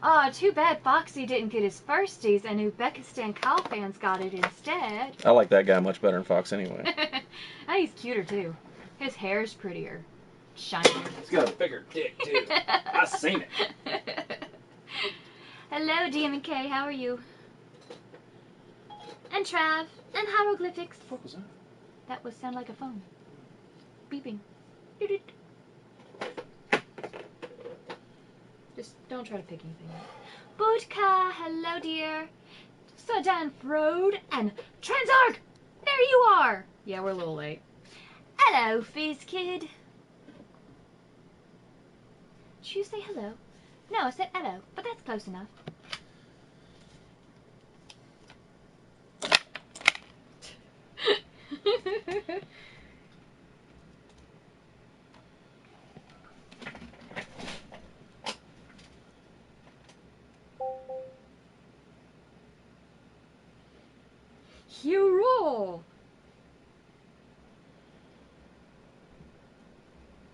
Oh, too bad Foxy didn't get his firsties and Uzbekistan cow fans got it instead. I like that guy much better than Fox anyway. And he's cuter too. His hair's prettier. Shinier. He's got a bigger dick too. I seen it. Hello, DM&K, how are you? And Trav, and Hieroglyphics. What was that? That would sound like a phone. Beeping. Just don't try to pick anything up. Budka, hello dear. Sudan Frode and Transarg! There you are! Yeah, we're a little late. Hello, Fizz Kid. Did you say hello? No, I said hello, but that's close enough. Hero!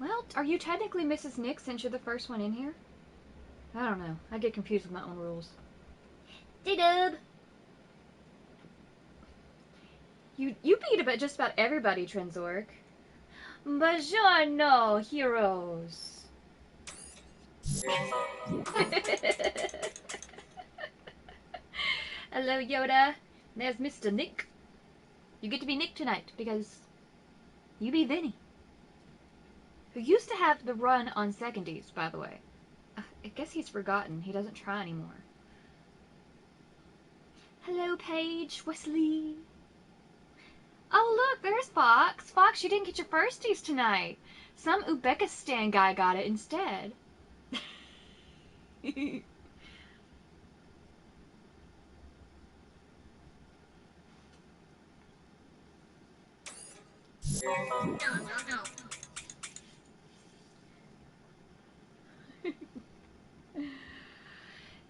Well, are you technically Mrs. Nick since you're the first one in here? I don't know. I get confused with my own rules. D-dub! You beat about just about everybody, Trenzork. Buongiorno, heroes. Hello, Yoda. There's Mr. Nick. You get to be Nick tonight because you be Vinny. Who used to have the run on secondies, by the way. I guess he's forgotten. He doesn't try anymore. Hello, Paige, Wesley. Oh, look, there's Fox. Fox, you didn't get your firsties tonight. Some Uzbekistan guy got it instead.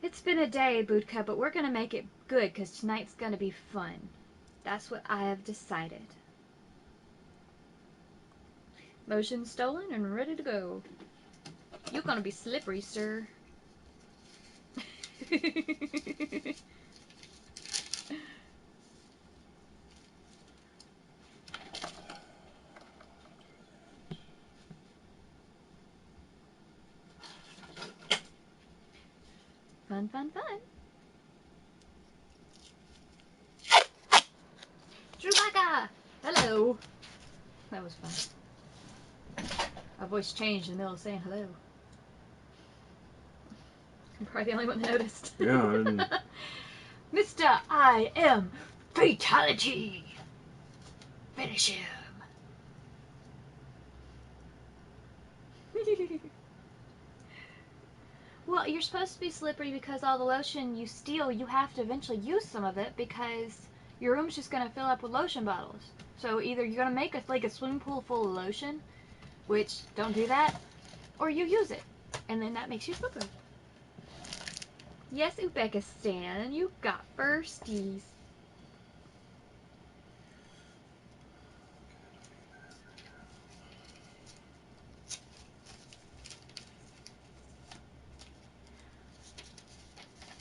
It's been a day, Budka, but we're going to make it good because tonight's going to be fun. That's what I have decided. Motion stolen and ready to go. You're going to be slippery, sir. Fun, fun, fun. Chewbacca! Hello. That was fun. My voice changed in the middle of saying hello. I'm probably the only one that noticed. Yeah, I didn't. Mr. I am Fatality. Finish him. Well, you're supposed to be slippery because all the lotion you steal, you have to eventually use some of it because your room's just going to fill up with lotion bottles. So either you're going to make like a swimming pool full of lotion, which don't do that, or you use it, and then that makes you slippery. Yes, Uzbekistan, you got firsties.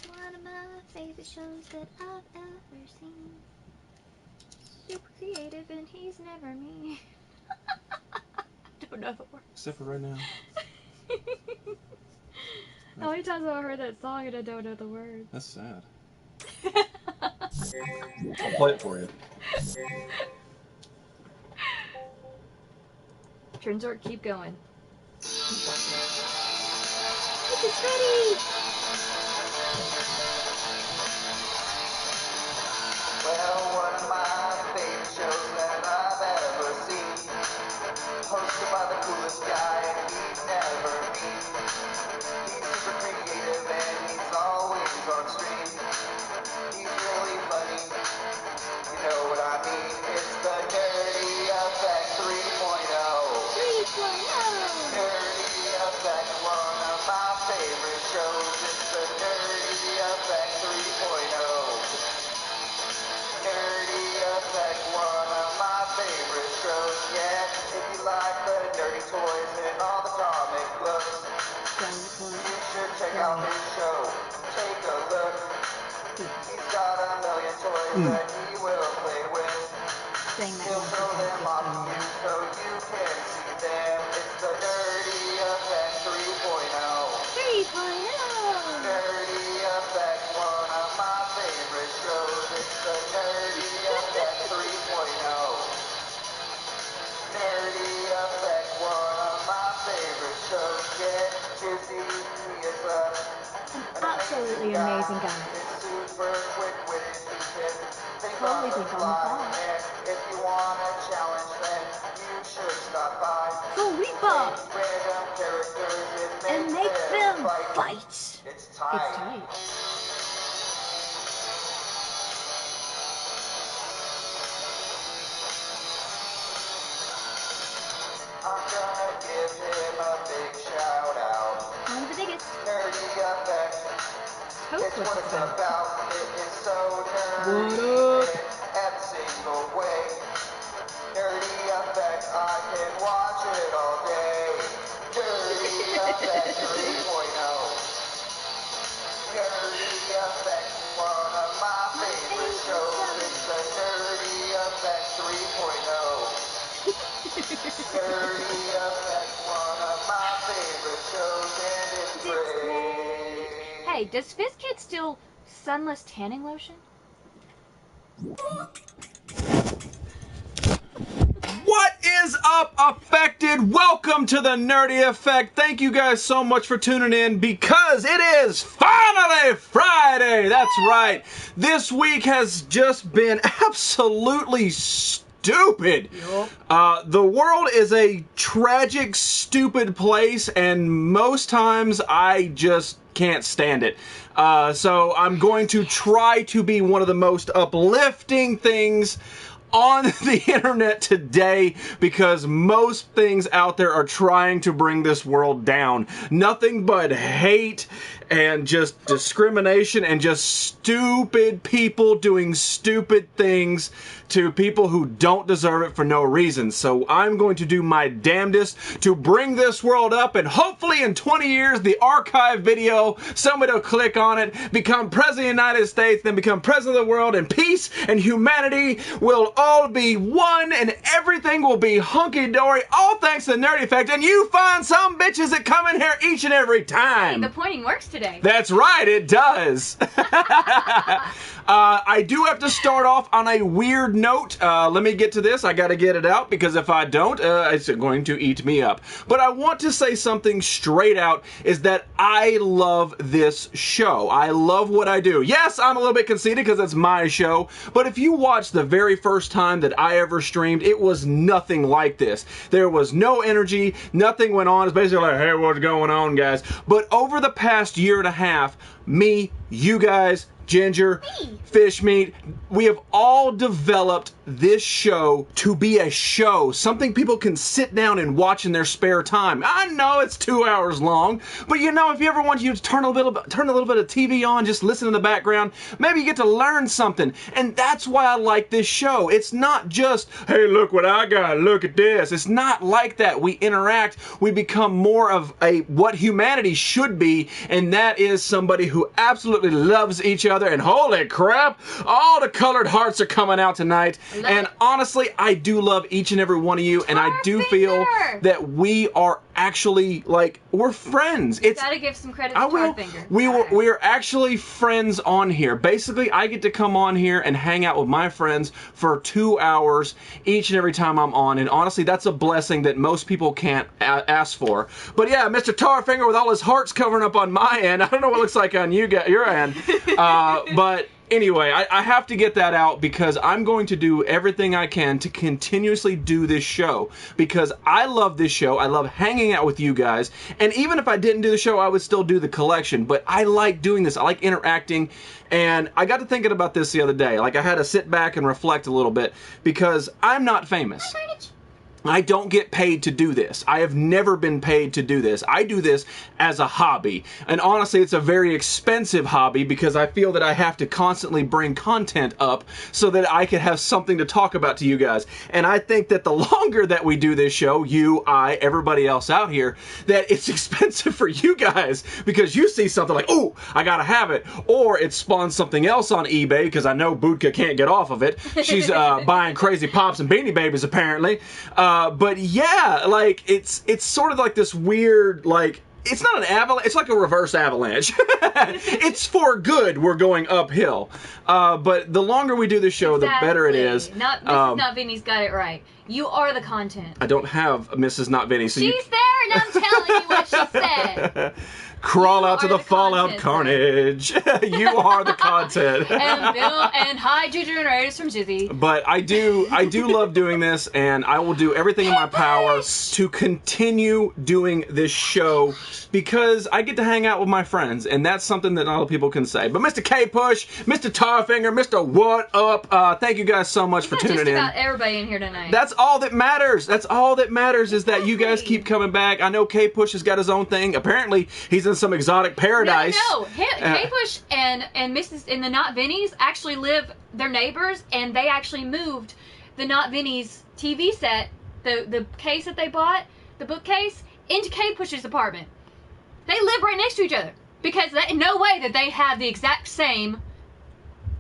One of my favorite shows that I've ever seen. Super creative and he's never me. Don't know the words. Except for right now. How many times have I heard that song and I don't know the words? That's sad. I'll play it for you. Trenzork, keep going. This is ready! Well, one of my favorite shows that I've ever seen. Hosted by the coolest guy he's never been. He's super creative and he's always on stream. He's really funny, you know what I mean. It's the Nerdy Effect 3.0. 3.0! Nerdy Effect, one of my favorite shows. It's the Nerdy Effect 3.0. Nerdy Effect, one of my favorite shows. Yeah, if you like the nerdy toys and all the comic books, you should check out his show. Take a look. He's got a million toys that he will play with. Saying that He'll means show you them off to you so you can see them. It's the Nerdy Effect 3.0. 3.0. Nerdy Effect, one of my favorite shows. It's the Nerdy Effect 3.0. Nerdy Effect, one of my favorite shows. Get busy, he is An absolutely amazing guy. super quick-witted, he can think on Totally the think on the fly. fly. And if you want a challenge, then you should stop by. So we bought Random characters and make them fight. It's It's tight. tight. I'm gonna give him a big shout out. One of the biggest. Nerdy Effect. Toast It's what what it's it's about. about. It is so nerdy What up? in every single way. Nerdy Effect, I can watch it all day. Nerdy Effect 3.0. Nerdy Effect, one of my favorite shows. It's the Nerdy Effect 3.0. Nerdy Effect, one of my favorite shows, and it's great. Hey, does FizzKid still sunless tanning lotion? What is up, Affected? Welcome to the Nerdy Effect. Thank you guys so much for tuning in because it is finally Friday. That's right. This week has just been absolutely stupid. The world is a tragic, stupid place, and most times I just can't stand it. So I'm going to try to be one of the most uplifting things on the internet today because most things out there are trying to bring this world down. Nothing but hate and just discrimination and just stupid people doing stupid things to people who don't deserve it for no reason. So I'm going to do my damnedest to bring this world up, and hopefully in 20 years the archive video, somebody will click on it, become president of the United States, then become president of the world, and peace and humanity will all be one and everything will be hunky-dory, all thanks to the Nerdy Effect, and you find some bitches that come in here each and every time. The pointing works today. That's right, it does. I do have to start off on a weird note. Let me get to this. I gotta get it out because if I don't, it's going to eat me up. But I want to say something straight out is that I love this show. I love what I do. Yes, I'm a little bit conceited because it's my show, but if you watch the very first time that I ever streamed, it was nothing like this. There was no energy, nothing went on. It's basically like, hey, what's going on, guys? But over the past year and a half, me, you guys, Ginger, Fish Meat, we have all developed this show to be a show, something people can sit down and watch in their spare time. I know it's 2 hours long, but you know, if you ever want you to turn a little bit of TV on, just listen in the background, maybe you get to learn something. And that's why I like this show. It's not just, hey, look what I got, look at this. It's not like that. We interact, we become more of what humanity should be, and that is somebody who absolutely loves each other. And holy crap, all the colored hearts are coming out tonight. And honestly, I do love each and every one of you, and I do feel that we are actually, like, we're friends. It's gotta give some credit to I will. Tarfinger. We are actually friends on here. Basically, I get to come on here and hang out with my friends for 2 hours each and every time I'm on, and honestly, that's a blessing that most people can't ask for. But yeah, Mr. Tarfinger with all his hearts covering up on my end. I don't know what it looks like on your end. But anyway, I have to get that out because I'm going to do everything I can to continuously do this show because I love this show. I love hanging out with you guys. And even if I didn't do the show, I would still do the collection. But I like doing this. I like interacting. And I got to thinking about this the other day. Like, I had to sit back and reflect a little bit because I'm not famous. I don't get paid to do this. I have never been paid to do this. I do this as a hobby. And honestly, it's a very expensive hobby because I feel that I have to constantly bring content up so that I can have something to talk about to you guys. And I think that the longer that we do this show, you, I, everybody else out here, that it's expensive for you guys because you see something like, oh, I gotta have it. Or it spawns something else on eBay because I know Budka can't get off of it. She's buying Crazy Pops and Beanie Babies apparently. But yeah, like it's sort of like this weird, like, it's not an avalanche, it's like a reverse avalanche. It's for good we're going uphill. But the longer we do the show, the better it is. Not Mrs. Not Vinny's got it right. You are the content. I don't have Mrs. Not Vinny, so she's there and I'm telling you what she said. Crawl out to the fallout carnage. You are the content. And Bill and hide your generators from Jizzy. But I do love doing this, and I will do everything in my power to continue doing this show because I get to hang out with my friends, and that's something that not a lot of people can say. But Mr. K-Push, Mr. Tarfinger, Mr. What Up, thank you guys so much for tuning in. Just about everybody in here tonight. That's all that matters. That's all that matters is that you guys keep coming back. I know K-Push has got his own thing. Apparently, he's in some exotic paradise. No. K-Push and Mrs. and the Not Vinnies actually live, they're neighbors, and they actually moved the Not Vinnies TV set, the case that they bought, the bookcase, into K-Push's apartment. They live right next to each other because no way that they have the exact same.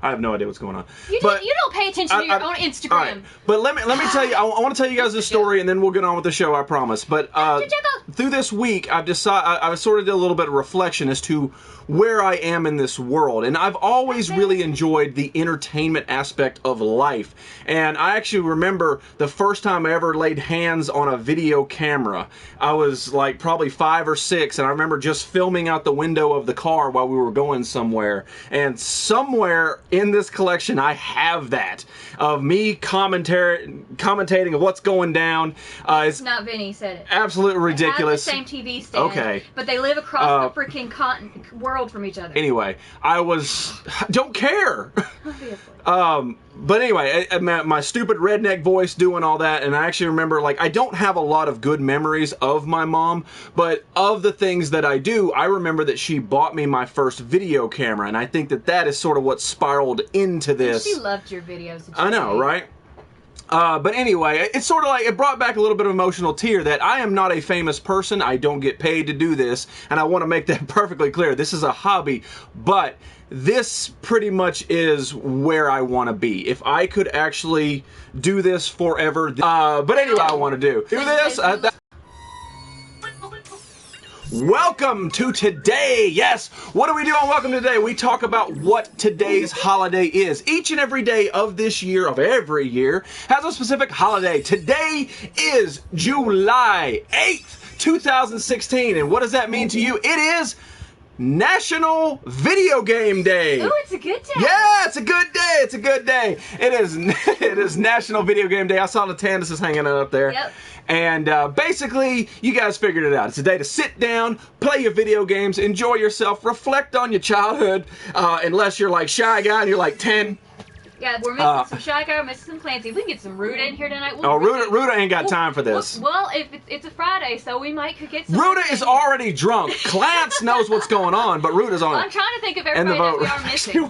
I have no idea what's going on. You don't pay attention to your own Instagram. All right. But let me tell you, I want to tell you guys this story, and then we'll get on with the show, I promise. But through this week, I sort of did a little bit of reflection as to where I am in this world. And I've always really enjoyed the entertainment aspect of life. And I actually remember the first time I ever laid hands on a video camera. I was like probably 5 or 6, and I remember just filming out the window of the car while we were going somewhere. And somewhere in this collection, I have that of me commentating of what's going down. It's not Vinny said it. Absolutely ridiculous. They have the same TV stand. Okay. But they live across the freaking world from each other. Anyway, don't care. Obviously. But anyway, my stupid redneck voice doing all that, and I actually remember, like, I don't have a lot of good memories of my mom, but of the things that I do, I remember that she bought me my first video camera, and I think that is sort of what spiraled into this. She loved your videos. I know, right? But anyway, it's sort of like, it brought back a little bit of emotional tear that I am not a famous person. I don't get paid to do this, and I want to make that perfectly clear. This is a hobby, but this pretty much is where I want to be. If I could actually do this forever, but anyway, I want to do this. Welcome to today. Yes, what do we do on Welcome to Today? We talk about what today's holiday is. Each and every day of this year, of every year, has a specific holiday. Today is July 8th, 2016. And what does that mean to you? It is National Video Game Day. Ooh, it's a good day. Yeah, it's a good day. It's a good day. It is National Video Game Day. I saw the Tandises hanging up there. Yep. And basically, you guys figured it out. It's a day to sit down, play your video games, enjoy yourself, reflect on your childhood, unless you're like Shy Guy and you're like 10. Yeah, we're missing some Shy Guy, we're missing some Clancy. If we can get some Ruda in here tonight. Ruda ain't got time for this. Well, if it's a Friday, so we might could get some. Ruda is already drunk. Clance knows what's going on, but Ruda's on it. I'm trying to think of everybody that we are missing.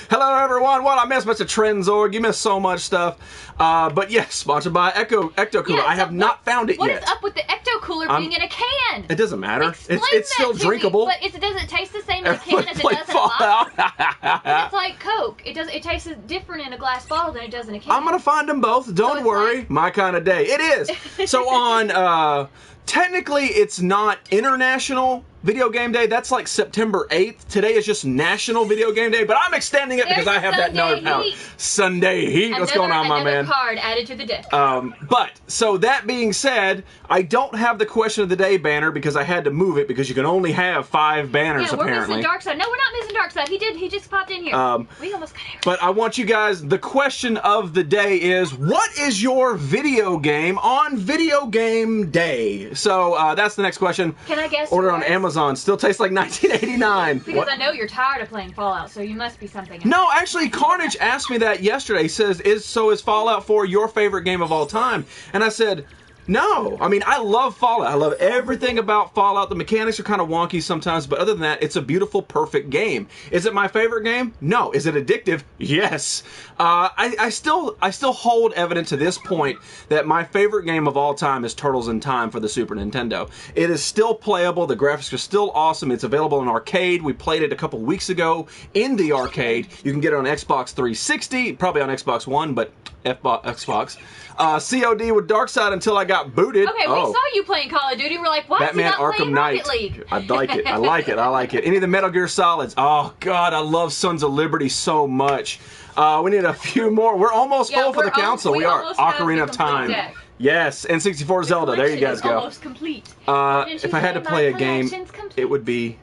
Hello, everyone. Well, I miss Mr. Trenzorg. You missed so much stuff. But yes, sponsored by Ecto Cooler. Yeah, I have not found it yet. What is up with the Ecto Cooler being in a can? It doesn't matter. Explain it's still drinkable. But does it taste the same in a can as it does in a bottle? It's like Coke. It tastes different in a glass bottle than it does in a can. I'm gonna find them both. Don't worry. My kind of day. It is. So on technically it's not International Video Game Day. That's like September 8th. Today is just National Video Game Day, but I'm extending it because I have that note out. Sunday Heat. What's going on, my man? Another card added to the deck. But so that being said, I don't have the question of the day banner because I had to move it because you can only have 5 banners apparently. We're missing Dark Side. No, we're not missing Dark Side. He just popped in here. We almost got it. But I want you guys, the question of the day is, what is your video game on Video Game Day? So that's the next question. Can I guess? Order on yours? Amazon. Still tastes like 1989. Because What? I know you're tired of playing Fallout, so you must be something else. No, actually, Carnage asked me that yesterday. He says, is Fallout 4 your favorite game of all time? And I said, no. I mean, I love Fallout. I love everything about Fallout. The mechanics are kind of wonky sometimes, but other than that, it's a beautiful, perfect game. Is it my favorite game? No. Is it addictive? Yes. I still hold evident to this point that my favorite game of all time is Turtles in Time for the Super Nintendo. It is still playable. The graphics are still awesome. It's available in arcade. We played it a couple weeks ago in the arcade. You can get it on Xbox 360, probably on Xbox One, but Xbox. COD with Darkseid until I got booted. Okay, we saw you playing Call of Duty. We're like, why Batman is he not Arkham playing Knight. Rocket League? I like it. I like it. I like it. Any of the Metal Gear Solids. Oh, God, I love Sons of Liberty so much. We need a few more. We're almost full for the council. We are. almost have Ocarina the of Time. complete deck. Yes, N64 Zelda. There you Collection guys is go. Almost complete. If I had to play a game, it would be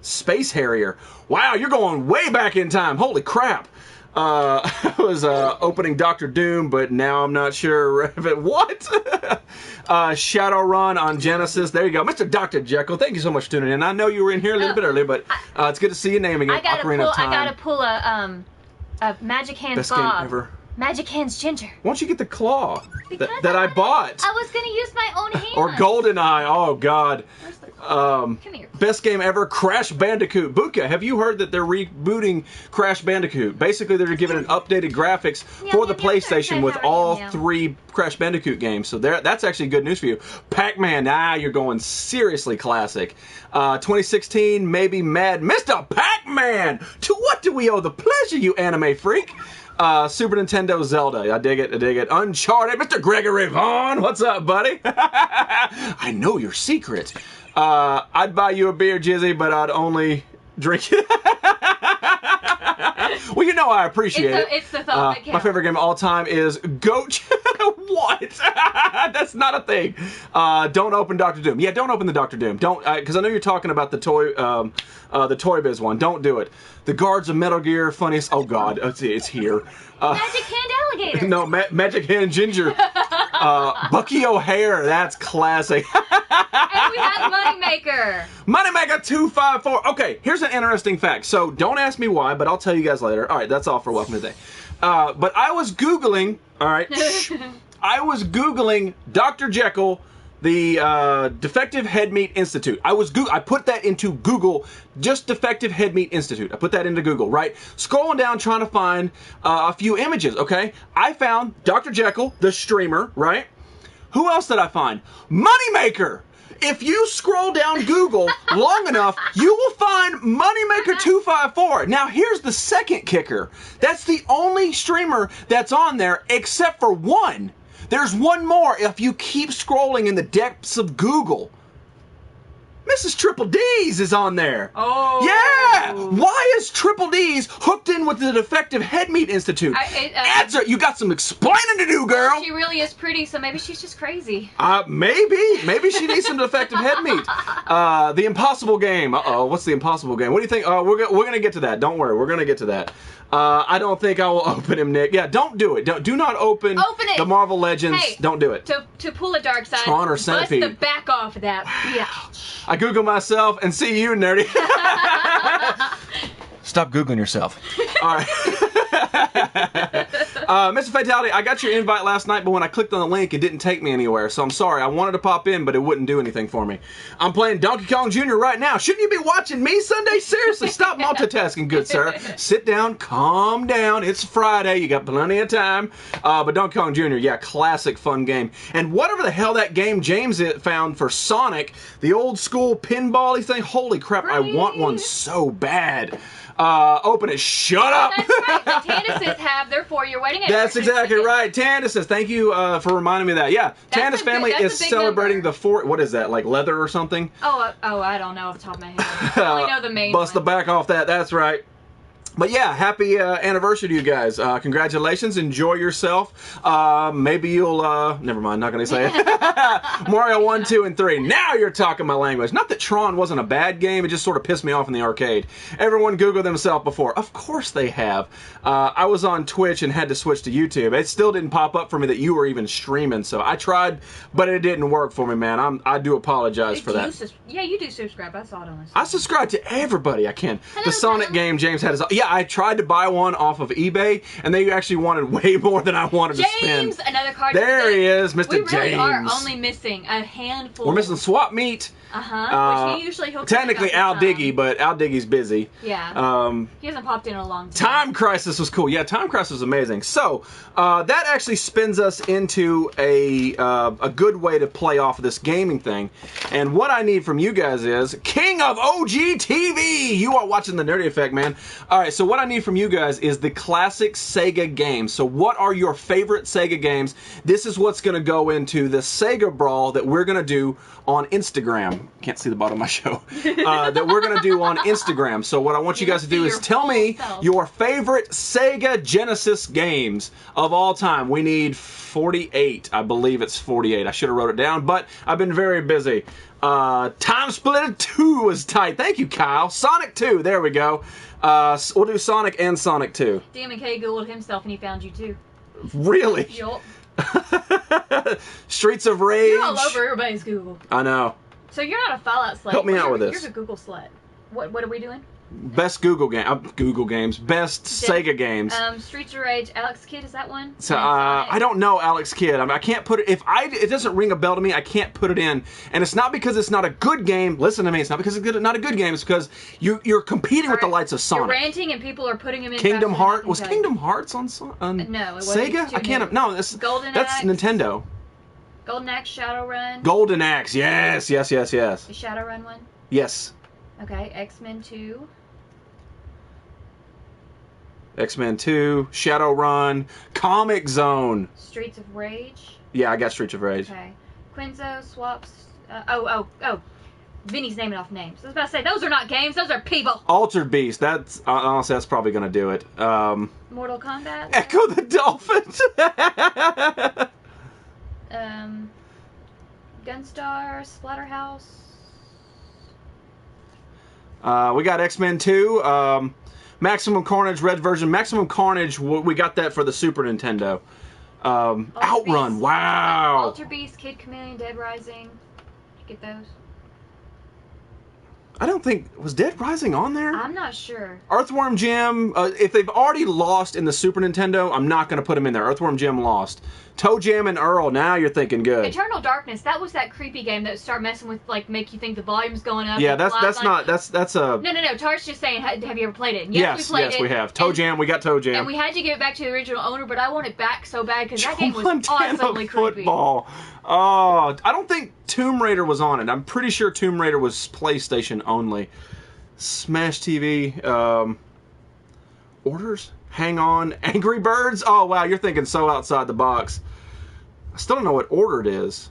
Space Harrier. Wow, you're going way back in time. Holy crap. I was opening Dr. Doom, but now I'm not sure if it... What? Shadowrun on Genesis. There you go. Mr. Dr. Jekyll, thank you so much for tuning in. I know you were in here a little bit earlier, but it's good to see you naming it. Ocarina of Time. I gotta pull a Magic Hands Best Bob. game ever. Magic Hands Ginger. Why don't you get the claw Because that I bought? I was gonna use my own hand. Or GoldenEye. Oh, God. Where's the Come here. Best game ever, Crash Bandicoot. Buka, have you heard that they're rebooting Crash Bandicoot? Basically, they're giving it updated graphics for the PlayStation with all 3 Crash Bandicoot games. So that's actually good news for you. Pac-Man, you're going seriously classic. 2016, maybe Mad Mr. Pac-Man. To what do we owe the pleasure, you anime freak? Super Nintendo Zelda. I dig it. I dig it. Uncharted. Mr. Gregory Vaughn. What's up, buddy? I know your secret. I'd buy you a beer, Jizzy, but I'd only drink it. Well, you know I appreciate it. It's the thought that counts. My favorite game of all time is Goat. What? That's not a thing. Don't open Dr. Doom. Yeah, don't open the Dr. Doom. Don't, because I know you're talking about the Toy Biz one. Don't do it. The Guards of Metal Gear, funniest. Oh God, it's here. Magic Hand Alligator. No, Magic Hand Ginger. Bucky O'Hare. That's classic. And we have Moneymaker. Moneymaker 254. Okay, here's an interesting fact. So don't ask me why, but I'll tell you guys later. All right, that's all for Welcome Today. But I was Googling. All right, I was Googling Dr. Jekyll, the Defective Head Meat Institute. I put that into Google, just Defective Head Meat Institute. I put that into Google, right? Scrolling down, trying to find a few images, okay? I found Dr. Jekyll, the streamer, right? Who else did I find? Moneymaker! If you scroll down Google long enough, you will find Moneymaker 254. Now, here's the second kicker. That's the only streamer that's on there except for one. There's one more if you keep scrolling in the depths of Google. Mrs. Triple D's is on there. Oh. Yeah! Why is Triple D's hooked in with the Defective Head Meat Institute? Answer, you got some explaining to do, girl. She really is pretty, so maybe she's just crazy. Maybe she needs some Defective Head Meat. The Impossible Game. Uh-oh, what's the Impossible Game? What do you think? We're gonna get to that. Don't worry, we're gonna get to that. I don't think I will open him, Nick. Yeah, don't do it. Do not open it. the Marvel Legends. Hey, don't do it. To pull a dark side, Tron or bust Centipede. the back off of that. Yeah. I Google myself and see you, nerdy. Stop Googling yourself. All right. Mr. Fatality, I got your invite last night, but when I clicked on the link, it didn't take me anywhere. So I'm sorry. I wanted to pop in, but it wouldn't do anything for me. I'm playing Donkey Kong Jr. right now. Shouldn't you be watching me Sunday? Seriously, stop multitasking, good sir. Sit down, calm down. It's Friday. You got plenty of time. But Donkey Kong Jr., yeah, classic fun game. And whatever the hell that game James found for Sonic, the old school pinball-y thing, holy crap, I want one so bad. Open it. Shut up. That's right. The Tandises have their 4-year wedding anniversary. That's exactly right. Tandises. Thank you for reminding me of that. Yeah, Tandis family is celebrating the 4. What is that? Like leather or something? Oh, I don't know off the top of my head. I only know the main Bust one. the back off that. That's right. But yeah, happy anniversary to you guys. Congratulations. Enjoy yourself. Maybe you'll... never mind, not going to say it. Mario 1, 2, and 3. Now you're talking my language. Not that Tron wasn't a bad game. It just sort of pissed me off in the arcade. Everyone Googled themselves before. Of course they have. I was on Twitch and had to switch to YouTube. It still didn't pop up for me that you were even streaming. So I tried, but it didn't work for me, man. I do apologize for that. Yeah, you do subscribe. I saw it on this. I subscribe to everybody I can. Hello, the Sonic hello. game James had his... Yeah, I tried to buy one off of eBay, and they actually wanted way more than I wanted to James, spend. another card. There he is, Mr. We really James. are only missing a handful. We're missing Swap Meet. Which he usually he'll Technically Al Diggy, but Al Diggy's busy. Yeah. He hasn't popped in a long time. Time Crisis was cool. Yeah, Time Crisis was amazing. So that actually spins us into a good way to play off of this gaming thing. And what I need from you guys is King of OG TV. You are watching the Nerdy Effect, man. All right. So what I need from you guys is the classic Sega games. So what are your favorite Sega games? This is what's going to go into the Sega Brawl that we're going to do on Instagram. Can't see the bottom of my show. That we're going to do on Instagram. So what I want you guys to do is tell me your favorite Sega Genesis games of all time. We need 48. I believe it's 48. I should have wrote it down, but I've been very busy. Time Splitter 2 was tight. Thank you, Kyle. Sonic 2. There we go. We'll do Sonic and Sonic 2. DMK Googled himself and he found you too. Really? Yup. Streets of Rage. You're all over everybody's Google. I know. So you're not a Fallout slut. Help me out with this. You're a Google slut. What are we doing? Best Google games. Best Sega games. Streets of Rage. Alex Kidd, is that one? So I don't know Alex Kidd. I can't put it. It doesn't ring a bell to me. I can't put it in, and it's not because it's not a good game. Listen to me. It's not because it's not a good game. It's because you're competing with the lights of Sonic. You're ranting, and people are putting him in. Kingdom Hearts was Kingdom Hearts on no, it wasn't. Sega. I can't. No, that's Axe. Nintendo. Golden Axe, Shadowrun. Golden Axe. Yes. The Shadowrun one. Yes. Okay, X-Men 2. X-Men 2, Shadowrun, Comic Zone. Streets of Rage. Yeah, I got Streets of Rage. Okay. Quinzo, Swaps. Vinny's naming off names. I was about to say, those are not games, those are people. Altered Beast. That's honestly, that's probably going to do it. Mortal Kombat. Echo the Dolphin. Gunstar, Splatterhouse. We got X-Men 2. Maximum Carnage Red version. Maximum Carnage, we got that for the Super Nintendo. Outrun, Beast. wow. Alter Beast, Kid Chameleon, Dead Rising. Did you get those? I don't think, was Dead Rising on there? I'm not sure. Earthworm Jim, if they've already lost in the Super Nintendo, I'm not going to put them in there. Earthworm Jim lost. Toe Jam and Earl, now you're thinking good. Eternal Darkness, that was that creepy game that started messing with, like, make you think the volume's going up. Yeah, that's a... No, Tar's just saying, have you ever played it? Yes, we have. Toe Jam, we got Toe Jam. And we had to give it back to the original owner, but I want it back so bad, because that game was Montana awesomely creepy. Football. Oh, I don't think Tomb Raider was on it. I'm pretty sure Tomb Raider was PlayStation only. Smash TV, Orders? Hang On, Angry Birds? Oh, wow, you're thinking so outside the box. I still don't know what Ordered is.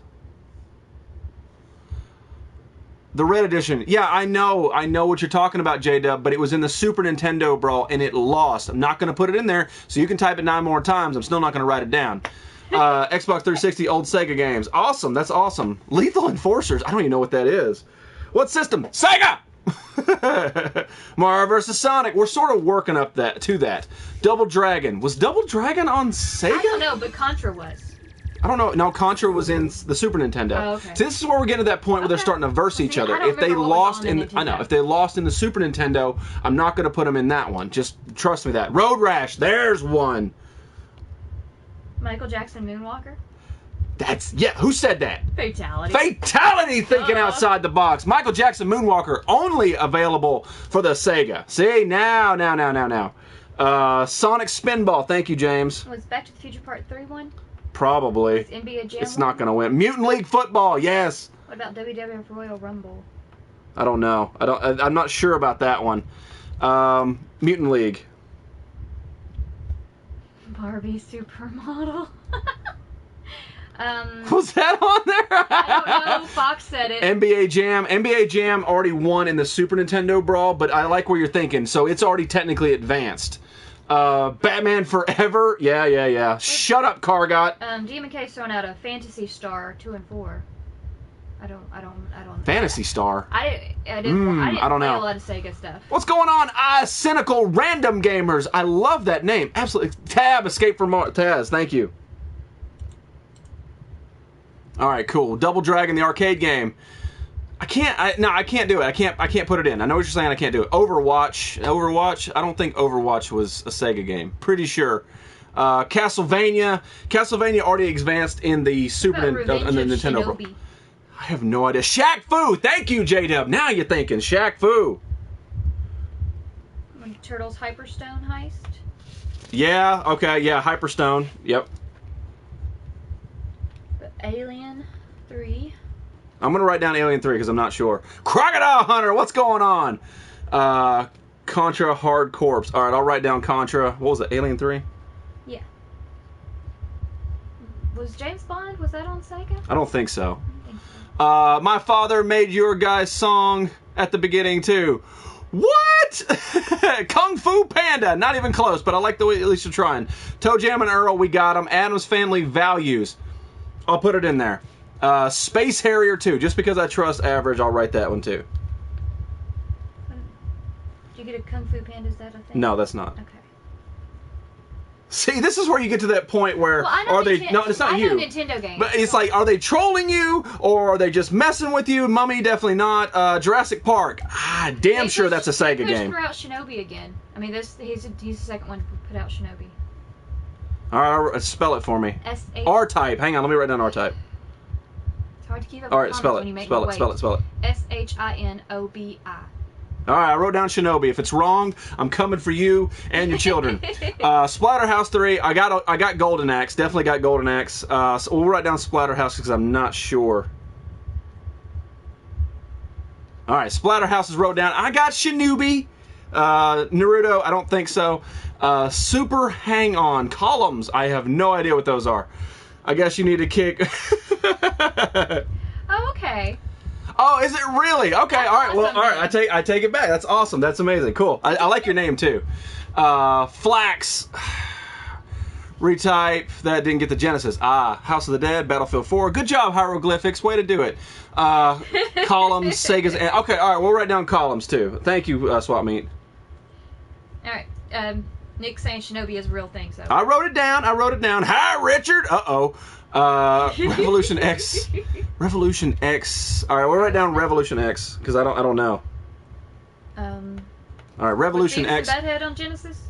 The Red Edition. Yeah, I know what you're talking about, J-Dub, but it was in the Super Nintendo Brawl, and it lost. I'm not going to put it in there, so you can type it 9 more times. I'm still not going to write it down. Xbox 360 old Sega games. Awesome, that's awesome. Lethal Enforcers. I don't even know what that is. What system? Sega! Mario vs. Sonic. We're sort of working up to that. Double Dragon. Was Double Dragon on Sega? I don't know, but Contra was. I don't know. No, Contra was in the Super Nintendo. Oh, okay. So this is where we're getting to that point where they're starting to verse each other. I don't If they remember what was lost on the in, I know, Nintendo. if they lost in the Super Nintendo, I'm not going to put them in that one. Just trust me that. Road Rash. There's one. Michael Jackson Moonwalker. Who said that? Fatality. Fatality, thinking outside the box. Michael Jackson Moonwalker, only available for the Sega. See, now. Sonic Spinball, thank you, James. Was Back to the Future Part 3 one? Probably. Was NBA Jam It's one? not going to win. Mutant League Football, yes. What about WWF Royal Rumble? I don't know. I'm not sure about that one. Mutant League. Barbie Supermodel. Was that on there? I don't know. Fox said it. NBA Jam. NBA Jam already won in the Super Nintendo Brawl, but I like where you're thinking. So it's already technically advanced. Batman Forever. Yeah. Shut up, Cargot. DMK's throwing out a Fantasy Star 2 and 4. I don't. Fantasy Star. I didn't I don't play know. a lot of Sega stuff. What's going on, cynical random gamers? I love that name. Absolutely. Tab, Escape from Taz. Thank you. All right, cool. Double Dragon, the arcade game. I can't do it. I can't put it in. I know what you're saying. I can't do it. Overwatch. I don't think Overwatch was a Sega game. Pretty sure. Castlevania already advanced in the Nintendo. Shinobi. I have no idea. Shaq Fu. Thank you, J-Dub. Now you're thinking. Shaq Fu. Turtles Hyperstone Heist. Yeah. Okay. Yeah. Hyperstone. Yep. Alien 3. I'm going to write down Alien 3 because I'm not sure. Crocodile Hunter, what's going on? Contra Hard Corpse. All right, I'll write down Contra. What was it, Alien 3? Yeah. Was James Bond, was that on Sega? I don't think so. I don't think so. My father made your guys' song at the beginning, too. What? Kung Fu Panda. Not even close, but I like the way at least you're trying. Toe Jam and Earl, we got them. Adam's Family Values. I'll put it in there. Space Harrier 2. Just because I trust Average, I'll write that one too. Did you get a Kung Fu Panda? Is that a thing? No, that's not. Okay. See, this is where you get to that point where are they? No, it's not I you. know Nintendo games. But it's like, are they trolling you or are they just messing with you? Mummy, definitely not. Jurassic Park. Damn sure that's a Sega game. Throw out Shinobi again. I mean, he's the second one to put out Shinobi. All right, spell it for me. S-H. R-Type. Hang on, let me write down R-Type. It's hard to keep up All with right, spell when you it. make Spell me it. Spell it. Spell it. Shinobi. All right, I wrote down Shinobi. If it's wrong, I'm coming for you and your children. Splatterhouse 3. I got Golden Axe. Definitely got Golden Axe. So we'll write down Splatterhouse because I'm not sure. All right, Splatterhouse is wrote down. I got Shinobi. Naruto, I don't think so. Super Hang On. Columns. I have no idea what those are. I guess you need to kick. Oh, okay. Oh, is it really? Okay, That's all right. Well, awesome, all right. man. I take it back. That's awesome. That's amazing. Cool. I like your name too. Flax. Retype. That didn't get the Genesis. House of the Dead. Battlefield 4. Good job, Hieroglyphics. Way to do it. Columns. Sega's. Okay. All right. We'll write down columns too. Thank you, Swap Meet. All right. Nick's saying Shinobi is a real thing, so. I wrote it down. Hi, Richard. Revolution X. Revolution X. All right, we'll write down Revolution X because I don't know. All right, Revolution X. Was Butthead on Genesis?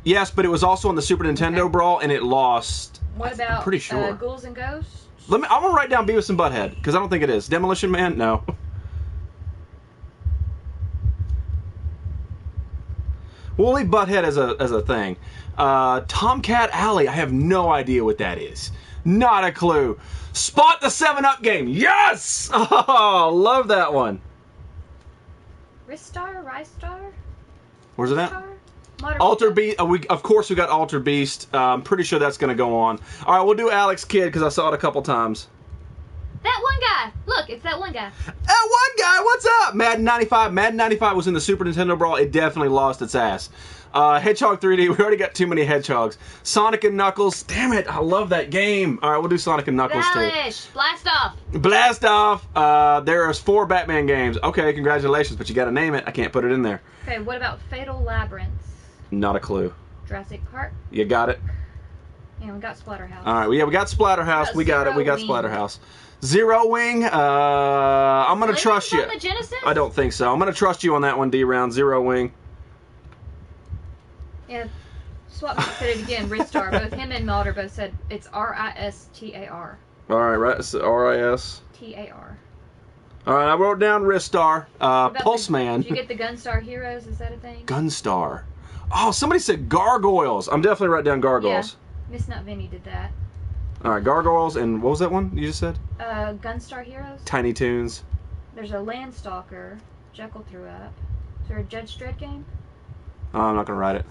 Yes, but it was also on the Super Nintendo Okay. Brawl and it lost. What about I'm pretty sure. Ghouls and Ghosts? I want to write down Beavis and Butthead because I don't think it is. Demolition Man? No. We'll leave Butthead as a thing. Tomcat Alley. I have no idea what that is. Not a clue. Spot the 7-Up game. Yes! Oh, love that one. Ristar? Rystar? Where's it at? Modern Alter Warfare? Beast. Of course, we got Alter Beast. I'm pretty sure that's going to go on. All right, we'll do Alex Kidd because I saw it a couple times. That one guy. Look, it's that one guy. That one guy, what's up? Madden 95. Madden 95 was in the Super Nintendo Brawl. It definitely lost its ass. Hedgehog 3D. We already got too many Hedgehogs. Sonic and Knuckles. Damn it, I love that game. All right, we'll do Sonic and Knuckles too. Valish. Blast off. Blast off. There's 4 Batman games. Okay, congratulations, but you got to name it. I can't put it in there. Okay, what about Fatal Labyrinths? Not a clue. Jurassic Park? You got it. Yeah, we got Splatterhouse. All right, we got Splatterhouse. We got it. We got Zero Wing. Splatterhouse. Zero Wing. I'm gonna trust you. On the Genesis? I don't think so. I'm gonna trust you on that one, D-Round. Zero Wing. Yeah. Swap said it again. Ristar. Both him and Mulder both said it's R-I-S-T-A-R. All right, right. So R-I-S. T-A-R. All right, I wrote down Ristar. What about Pulse Man. Did you get the Gunstar Heroes? Is that a thing? Gunstar. Oh, somebody said Gargoyles. I'm definitely writing down Gargoyles. Yeah. Miss Nut Vinny did that. All right, Gargoyles, and what was that one you just said? Gunstar Heroes. Tiny Toons. There's a Landstalker. Jekyll threw up. Is there a Judge Dredd game? Oh, I'm not gonna write it.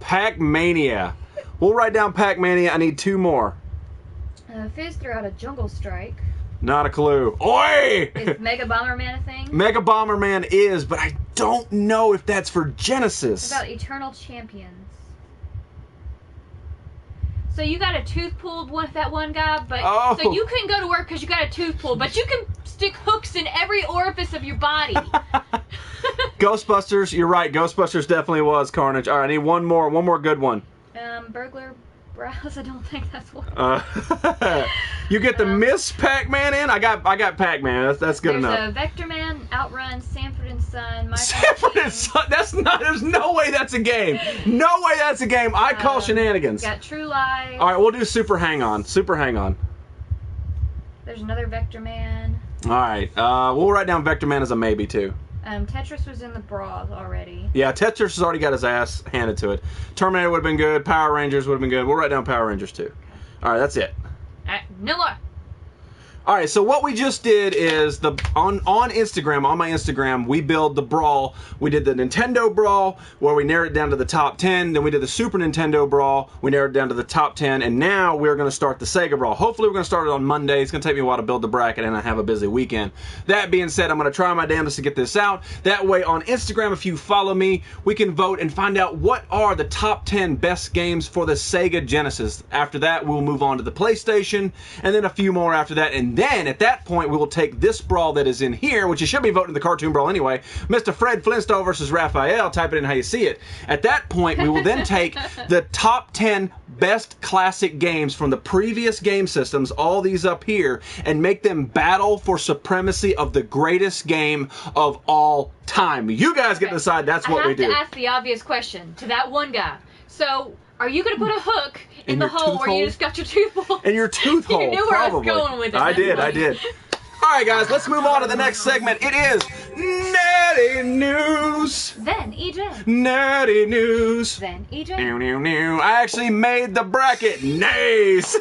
Pac-Mania. We'll write down Pac-Mania. I need 2 more. Fizz threw out a Jungle Strike. Not a clue. Oi! Is Mega Bomberman a thing? Mega Bomberman is, but I don't know if that's for Genesis. What about Eternal Champions? So you got a tooth pulled with that one guy, but so you couldn't go to work because you got a tooth pulled, but you can stick hooks in every orifice of your body. Ghostbusters, you're right. Ghostbusters definitely was Carnage. All right, I need one more good one. Burglar Browse. I don't think that's one. You get the Miss Pac-Man in. I got Pac-Man. That's good enough. There's a Vector Man, Outrun, Sanford and Son, Sanford and Son. That's not. There's no way that's a game. No way that's a game. I call shenanigans. Got True Lies. All right, we'll do Super Hang On. Super Hang On. There's another Vector Man. All right, we'll write down Vector Man as a maybe too. Tetris was in the brawl already. Yeah, Tetris has already got his ass handed to it. Terminator would have been good. Power Rangers would have been good. We'll write down Power Rangers too. All right, that's it. No more. All right, so what we just did is on Instagram, on my Instagram, we build the brawl. We did the Nintendo brawl where we narrowed it down to the top 10. Then we did the Super Nintendo brawl. We narrowed it down to the top 10. And now we're going to start the Sega brawl. Hopefully we're going to start it on Monday. It's going to take me a while to build the bracket and I have a busy weekend. That being said, I'm going to try my damnedest to get this out. That way on Instagram, if you follow me, we can vote and find out what are the top 10 best games for the Sega Genesis. After that, we'll move on to the PlayStation and then a few more after that. And then at that point, we will take this brawl that is in here, which you should be voting in the cartoon brawl anyway. Mr. Fred Flintstone versus Raphael. Type it in how you see it. At that point, we will then take the top 10 best classic games from the previous game systems, all these up here, and make them battle for supremacy of the greatest game of all time. You guys get to decide. That's what we do. I have to ask the obvious question to that one guy. So, are you going to put a hook in the hole where you just got your tooth pulled? In your tooth hole, You knew where I was going with it. I did. All right, guys, let's move on to the next segment. It is Nerdy News. Then EJ. Nerdy News. Then EJ. I actually made the bracket. Nice.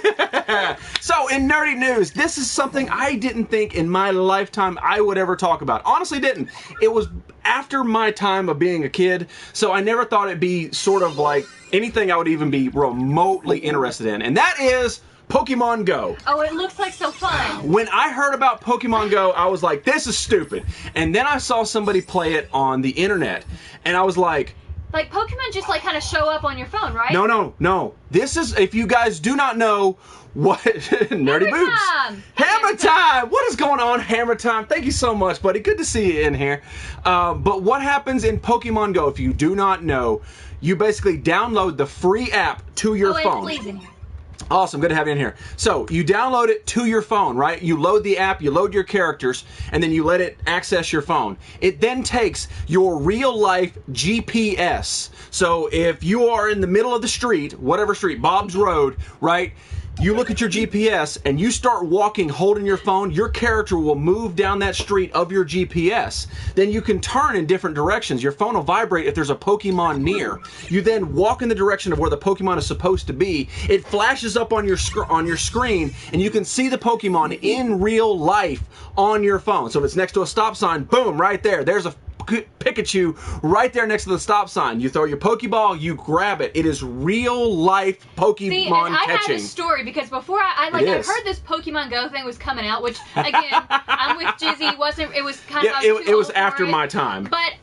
So, in Nerdy News, this is something I didn't think in my lifetime I would ever talk about. Honestly, didn't. It was after my time of being a kid, so I never thought it'd be sort of like anything I would even be remotely interested in. And that is Pokémon Go. Oh, it looks like so fun. When I heard about Pokémon Go, I was like, this is stupid. And then I saw somebody play it on the internet, and I was like... Like, Pokemon just, like, kind of show up on your phone, right? No. This is, if you guys do not know what... Nerdy boobs. Hammer time! What is going on, Hammer time? Thank you so much, buddy. Good to see you in here. But what happens in Pokemon Go, if you do not know, you basically download the free app to your phone. Please in here. Awesome, good to have you in here. So, you download it to your phone, right? You load the app, you load your characters, and then you let it access your phone. It then takes your real-life GPS. So, if you are in the middle of the street, whatever street, Bob's Road, right? You look at your GPS and you start walking holding your phone, your character will move down that street of your GPS. Then you can turn in different directions. Your phone will vibrate if there's a Pokemon near. You then walk in the direction of where the Pokemon is supposed to be. It flashes up on your screen and you can see the Pokemon in real life on your phone. So if it's next to a stop sign, boom, right there. There's a Pikachu right there next to the stop sign. You throw your Pokeball, you grab it. It is real life Pokemon See, and I catching. have a story because before I heard this Pokemon Go thing was coming out, which again I'm with Jizzy. It was kind of it was after my time. But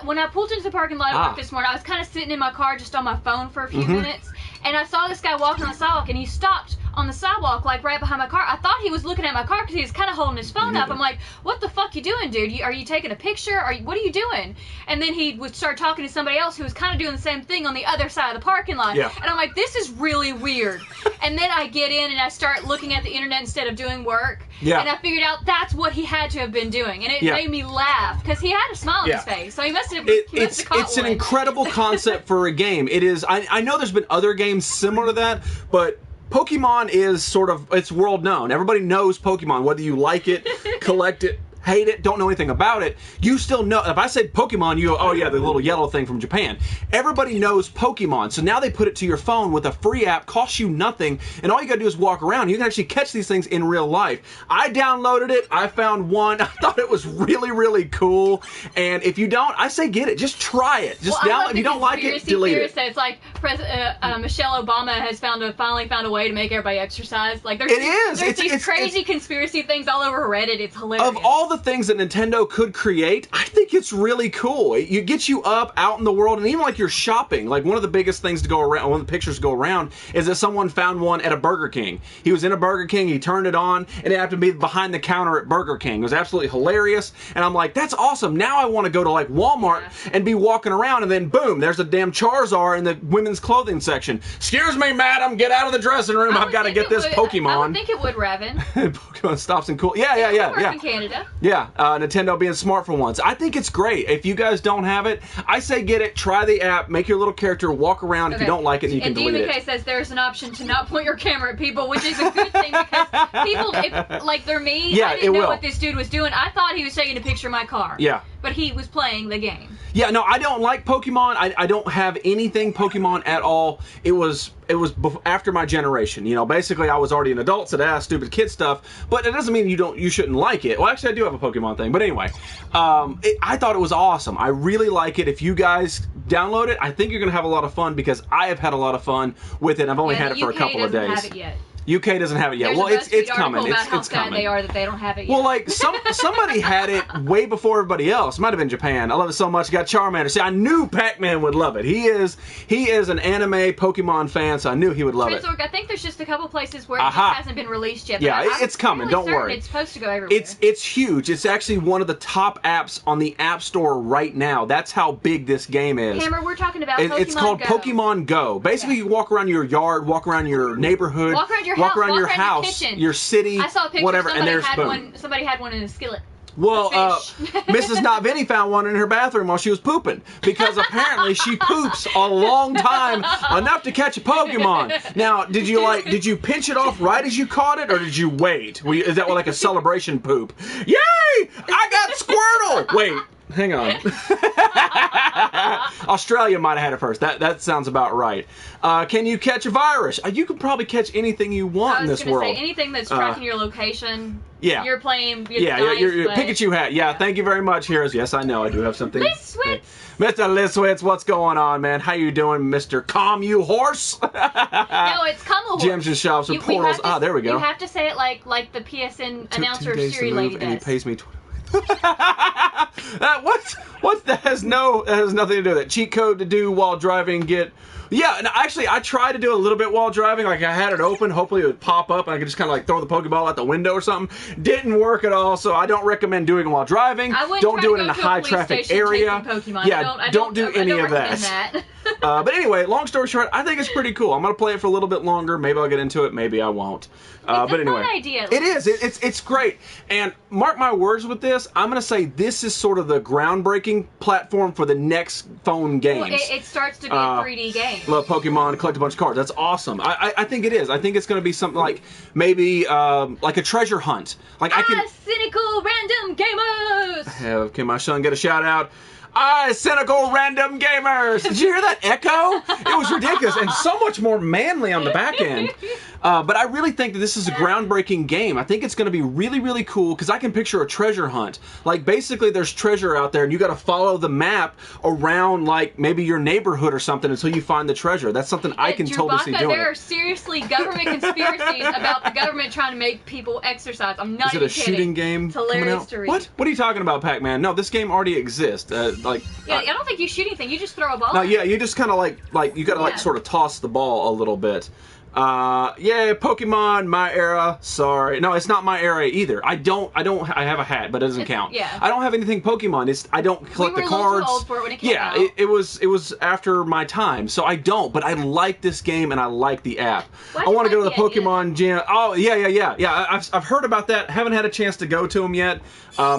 when I pulled into the parking lot at work this morning, I was kind of sitting in my car just on my phone for a few minutes, and I saw this guy walking on the sidewalk, and he stopped on the sidewalk, like right behind my car. I thought he was looking at my car because he was kind of holding his phone up. I'm like, what the fuck you doing, dude? Are you taking a picture? What are you doing? And then he would start talking to somebody else who was kind of doing the same thing on the other side of the parking lot. Yeah. And I'm like, this is really weird. And then I get in and I start looking at the internet instead of doing work. Yeah. And I figured out that's what he had to have been doing. And it made me laugh because he had a smile on his face. So he must have It's an incredible concept for a game. It is. I know there's been other games similar to that, but Pokemon is sort of, it's world known. Everybody knows Pokemon, whether you like it, collect it, hate it, don't know anything about it, you still know. If I say Pokemon, you go, oh yeah, the little yellow thing from Japan. Everybody knows Pokemon, so now they put it to your phone with a free app, costs you nothing, and all you gotta do is walk around. You can actually catch these things in real life. I downloaded it, I found one, I thought it was really, really cool, and if you don't, I say get it. Just try it. Just download. If you don't like it, delete it. It's like Michelle Obama has finally found a way to make everybody exercise. Like there's these crazy conspiracy things all over Reddit. It's hilarious. Of all the things that Nintendo could create, I think it's really cool. It gets you up out in the world, and even like you're shopping. Like one of the biggest things to go around, one of the pictures to go around, is that someone found one at a Burger King. He was in a Burger King, he turned it on, and it happened to be behind the counter at Burger King. It was absolutely hilarious, and I'm like, that's awesome. Now I want to go to like Walmart and be walking around, and then boom, there's a damn Charizard in the women's clothing section. Excuse me, madam, get out of the dressing room. I've got to get this Pokemon. I would think it would, Raven. Pokemon stops and cool. Yeah. In Canada. Yeah, Nintendo being smart for once. I think it's great. If you guys don't have it, I say get it, try the app, make your little character walk around. If you don't like it, you can delete it. And DMK says there's an option to not point your camera at people, which is a good thing because people, like they're me, I didn't know what this dude was doing. I thought he was taking a picture of my car. Yeah. But he was playing the game. Yeah, no, I don't like Pokemon. I don't have anything Pokemon at all. It was after my generation. You know, basically I was already an adult, so that's stupid kid stuff. But it doesn't mean you shouldn't like it. Well, actually, I do have a Pokemon thing. But anyway, I thought it was awesome. I really like it. If you guys download it, I think you're gonna have a lot of fun because I have had a lot of fun with it. I've only had it for a couple of days. Have it yet. UK doesn't have it yet. Well, it's coming. It's coming. They are that they don't have it yet. Well, like somebody had it way before everybody else. Might have been Japan. I love it so much. Got Charmander. See, I knew Pac-Man would love it. He is an anime Pokemon fan, so I knew he would love it. I think there's just a couple places where it just hasn't been released yet. Yeah, it's coming. Don't worry. It's supposed to go everywhere. It's huge. It's actually one of the top apps on the App Store right now. That's how big this game is. Hammer, we're talking about Pokemon Go. It's called Pokemon Go. Basically, you walk around your yard, walk around your neighborhood, walk around your house, kitchen. your city, I saw a picture. Whatever, and there's somebody had one in a skillet. Well, Mrs. Not Vinny found one in her bathroom while she was pooping because apparently she poops a long time, enough to catch a Pokemon. Now, did you pinch it off right as you caught it, or did you wait? Is that like a celebration poop? Yay! I got Squirtle! Wait. Hang on. Australia might have had it first. That sounds about right. Can you catch a virus? You can probably catch anything you want in this world. I was going to say, anything that's tracking your location. Yeah. You're playing. Your Pikachu hat. Yeah, thank you very much, Heroes. Yes, I know. I do have something. Liswitz! Mr. Liswitz, what's going on, man? How you doing, Mr. Calm You Horse? No, it's Come Horse. Gems and shops and portals. There we go. You have to say it like the PSN announcer Siri lady does. And he pays me what? That has nothing to do with it. Cheat code to do while driving. Yeah, and actually, I tried to do a little bit while driving. Like, I had it open. Hopefully, it would pop up, and I could just kind of, like, throw the Pokeball out the window or something. Didn't work at all, so I don't recommend doing it while driving. Don't do it in a high-traffic area. Yeah, don't do any of that. But anyway, long story short, I think it's pretty cool. I'm going to play it for a little bit longer. Maybe I'll get into it. Maybe I won't. But anyway, fun idea. It is. It's great. And mark my words with this, I'm going to say this is sort of the groundbreaking platform for the next phone games. Well, it starts to be a 3D game. Love Pokemon, collect a bunch of cards. That's awesome. I think it is. I think it's going to be something like maybe like a treasure hunt. Like cynical random gamers. Okay, my son get a shout out. Cynical random gamers. Did you hear that echo? It was ridiculous and so much more manly on the back end. But I really think that this is a groundbreaking game. I think it's going to be really, really cool because I can picture a treasure hunt. Like, basically, there's treasure out there, and you got to follow the map around, like, maybe your neighborhood or something until you find the treasure. That's something I can totally see doing. There are seriously government conspiracies about the government trying to make people exercise. I'm not even kidding. Is it a shooting game? It's hilarious to read. What? What are you talking about, Pac-Man? No, this game already exists. I don't think you shoot anything. You just throw a ball. No, yeah, you just kind of like you got to sort of toss the ball a little bit. Yeah, Pokemon, my era. Sorry, no, it's not my era either. I have a hat, but it doesn't count. Yeah. I don't have anything Pokemon. I don't collect the cards. We were a little too old for it when it came out. It was after my time, so I don't. But I like this game and I like the app. I want to go to the Pokemon Gym. Oh yeah. I've heard about that. Haven't had a chance to go to them yet,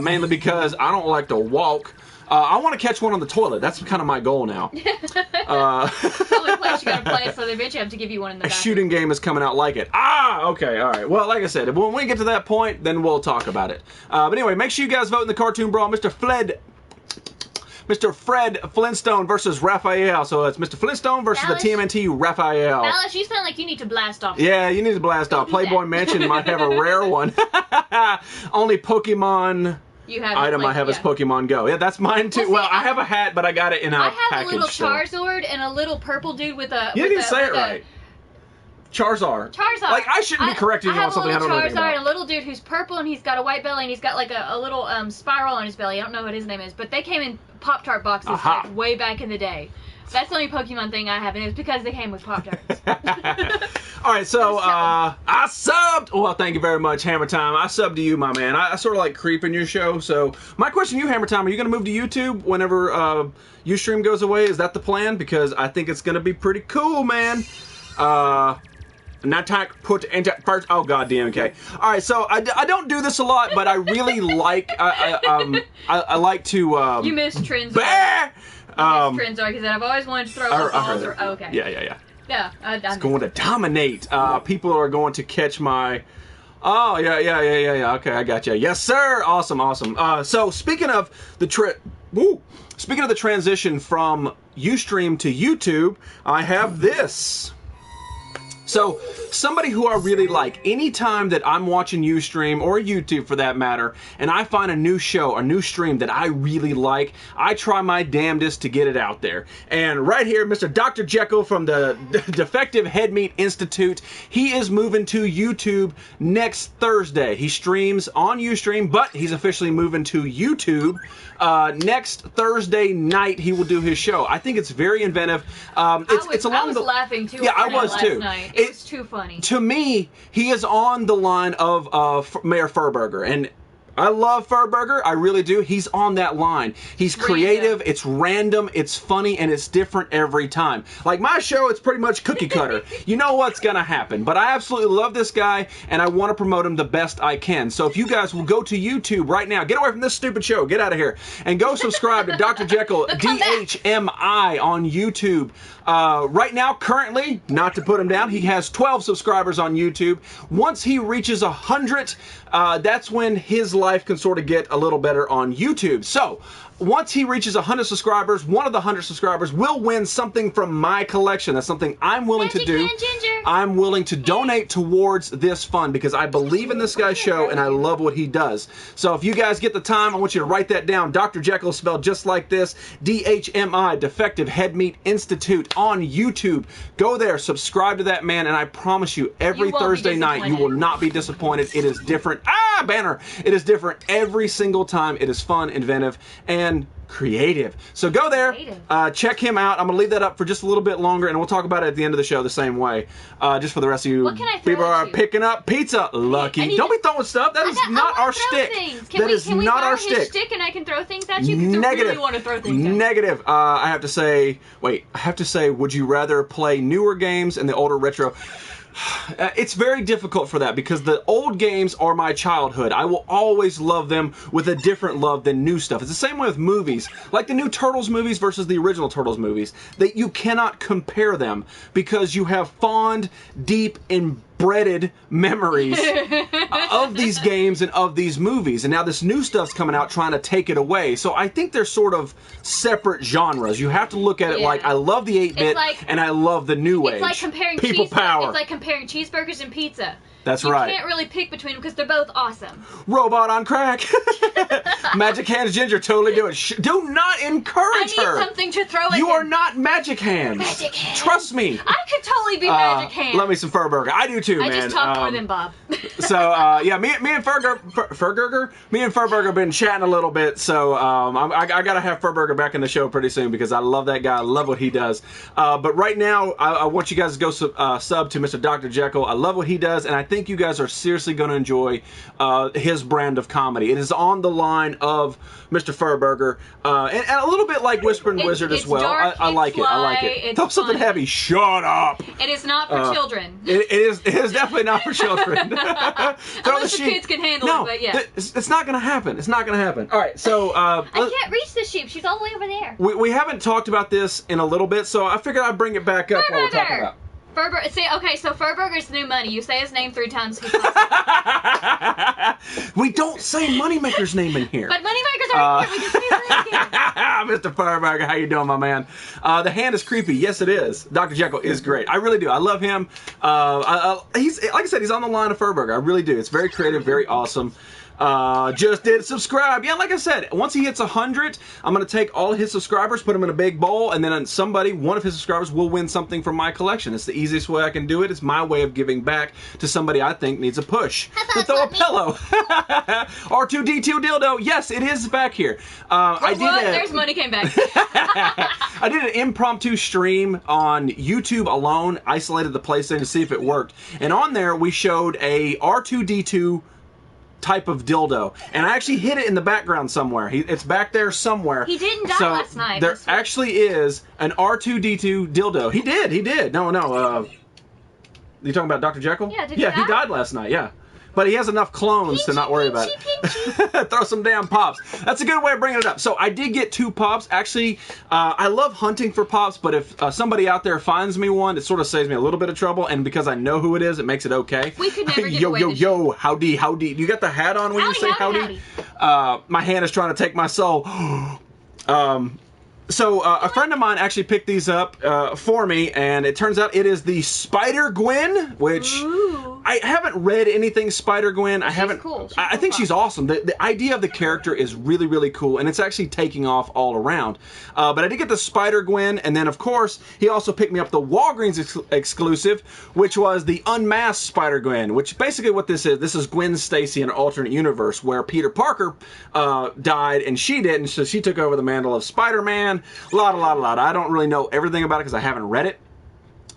mainly because I don't like to walk. I want to catch one on the toilet. That's kind of my goal now. The only place you gotta play, so they eventually have to give you one in the bathroom. A shooting game is coming out like it. Okay, all right. Well, like I said, when we get to that point, then we'll talk about it. But anyway, make sure you guys vote in the Cartoon Brawl. Mr. Fred Flintstone versus Raphael. So it's Mr. Flintstone versus Alice, the TMNT Raphael. Alice, you sound like you need to blast off. Yeah, you need to blast off. do Playboy that. Mansion might have a rare one. Only Pokemon You have item I have is Pokemon Go. Yeah, that's mine too. Well, see, I have a hat, but I got it in a I have package. a little so. Charizard and a little purple dude with a. You didn't even say it right. Charizard. Charizard. Like, I shouldn't be correcting you on something I don't know anything I have a about. little Charizard, a little dude who's purple, and he's got a white belly, and he's got like a little spiral on his belly. I don't know what his name is, but they came in Pop-Tart boxes like way back in the day. That's the only Pokemon thing I have, and it was because they came with Pop-Tarts. All right, so I subbed. Well, thank you very much, Hammer Time. I subbed to you, my man. I sort of like creeping your show. So my question to you, Hammer Time, are you going to move to YouTube whenever Ustream goes away? Is that the plan? Because I think it's going to be pretty cool, man. Natak put into first. Oh God, DMK. All right, so I don't do this a lot, but I really like. I like to. You missed Trends. Bear! Trenzor, because I've always wanted to throw I balls. heard Oh, okay. Yeah. Yeah, It's going to dominate. People are going to catch my. Oh yeah. Okay, I got you. Yes, sir. Awesome. So speaking of the transition from Ustream to YouTube, I have this. So, somebody who I really like, anytime that I'm watching Ustream or YouTube for that matter, and I find a new show, a new stream that I really like, I try my damnedest to get it out there. And right here, Mr. Dr. Jekyll from the Defective Head Meat Institute, he is moving to YouTube next Thursday. He streams on Ustream, but he's officially moving to YouTube. Next Thursday night, he will do his show. I think it's very inventive. It's along I was laughing too. Yeah, I was last too. Night. It was too funny. To me, he is on the line of Mayor Furburger, and I love Furburger, I really do. He's on that line. He's creative, it's random, it's funny, and it's different every time. Like my show, it's pretty much cookie cutter. You know what's gonna happen. But I absolutely love this guy, and I want to promote him the best I can. So if you guys will go to YouTube right now, get away from this stupid show, get out of here, and go subscribe to Dr. Jekyll, DHMI on YouTube. Right now, currently, not to put him down, he has 12 subscribers on YouTube. Once he reaches 100, that's when his life can sort of get a little better on YouTube. So, once he reaches 100 subscribers, one of the 100 subscribers will win something from my collection. That's something I'm willing to do. I'm willing to donate towards this fund because I believe in this guy's show and I love what he does. So if you guys get the time, I want you to write that down. Dr. Jekyll spelled just like this. DHMI, Defective Head Meat Institute on YouTube. Go there, subscribe to that man, and I promise you, every Thursday night, you will not be disappointed. It is different. Banner! It is different every single time. It is fun, inventive, and creative. So go there, check him out. I'm going to leave that up for just a little bit longer, and we'll talk about it at the end of the show the same way. Just for the rest of you. What can I throw people are at you? picking up pizza. Lucky. Don't be throwing stuff. That is not our shtick. That is not our shtick. shtick. And I can throw things at you? Because I really want to throw things at you. Negative. I have to say, would you rather play newer games and the older retro? It's very difficult for that because the old games are my childhood. I will always love them with a different love than new stuff. It's the same way with movies. Like the new Turtles movies versus the original Turtles movies. That you cannot compare them because you have fond, deep, embedded memories of these games and of these movies. And now this new stuff's coming out trying to take it away. So I think they're sort of separate genres. You have to look at it like I love the 8-bit and I love the new age. It's like comparing people power. It's like comparing cheeseburgers and pizza. That's right. You can't really pick between them because they're both awesome. Robot on crack. Magic Hands Ginger, totally do it. Do not encourage her. I need something to throw at You him. are not Magic Hands. Magic Hands. Trust me. I could totally be Magic Hands. Love me some Furburger. I do too, man. I just talk more than Bob. So, yeah, me and Furburger have been chatting a little bit, so I gotta have Furburger back in the show pretty soon because I love that guy. I love what he does. But right now, I want you guys to go sub to Mr. Dr. Jekyll. I love what he does, and I think you guys are seriously going to enjoy his brand of comedy. It is on the line of Mr. Furburger, and a little bit like Whispering Wizard as well. Dark, I like it. I like it. Throw something heavy. Shut up. It is not for children. It is definitely not for children. Unless the kids can handle it, but yeah. It's not going to happen. It's not going to happen. All right, so... I can't reach the sheep. She's all the way over there. We haven't talked about this in a little bit, so I figured I'd bring it back up while we're talking about Furburger. See, okay, so Furburger's new money. You say his name 3 times. We don't say Moneymaker's name in here. But Moneymakers are here. We just say his name again. Mr. Furburger, how you doing, my man? The hand is creepy. Yes, it is. Dr. Jekyll is great. I really do. I love him. He's like I said, he's on the line of Furburger. I really do. It's very creative, very awesome. Just did subscribe. Yeah, like I said, once he hits 100, I'm going to take all of his subscribers, put them in a big bowl, and then one of his subscribers will win something from my collection. It's the easiest way I can do it. It's my way of giving back to somebody I think needs a push. To throw a pillow. R2D2 dildo. Yes, it is back here. There's money came back. I did an impromptu stream on YouTube alone, isolated the PlayStation to see if it worked. And on there, we showed a R2D2 type of dildo, and I actually hid it in the background somewhere. It's back there somewhere. He didn't die last night. There actually is an R2D2 dildo. He did. No. You talking about Dr. Jekyll? Yeah, he died last night, yeah. But he has enough clones to not worry about it. Throw some damn pops. That's a good way of bringing it up. So I did get 2 pops. Actually, I love hunting for pops, but if somebody out there finds me one, it sort of saves me a little bit of trouble. And because I know who it is, it makes it okay. We could never give away Yo, howdy. You got the hat on when you say howdy? My hand is trying to take my soul. So a friend of mine actually picked these up for me, and it turns out it is the Spider-Gwen, which I haven't read anything Spider-Gwen. She's cool. I think she's awesome. The idea of the character is really, really cool, and it's actually taking off all around. But I did get the Spider-Gwen, and then, of course, he also picked me up the Walgreens exclusive, which was the Unmasked Spider-Gwen, which basically what this is Gwen Stacy in an alternate universe where Peter Parker died, and she didn't, so she took over the mantle of Spider-Man. Lot. I don't really know everything about it because I haven't read it.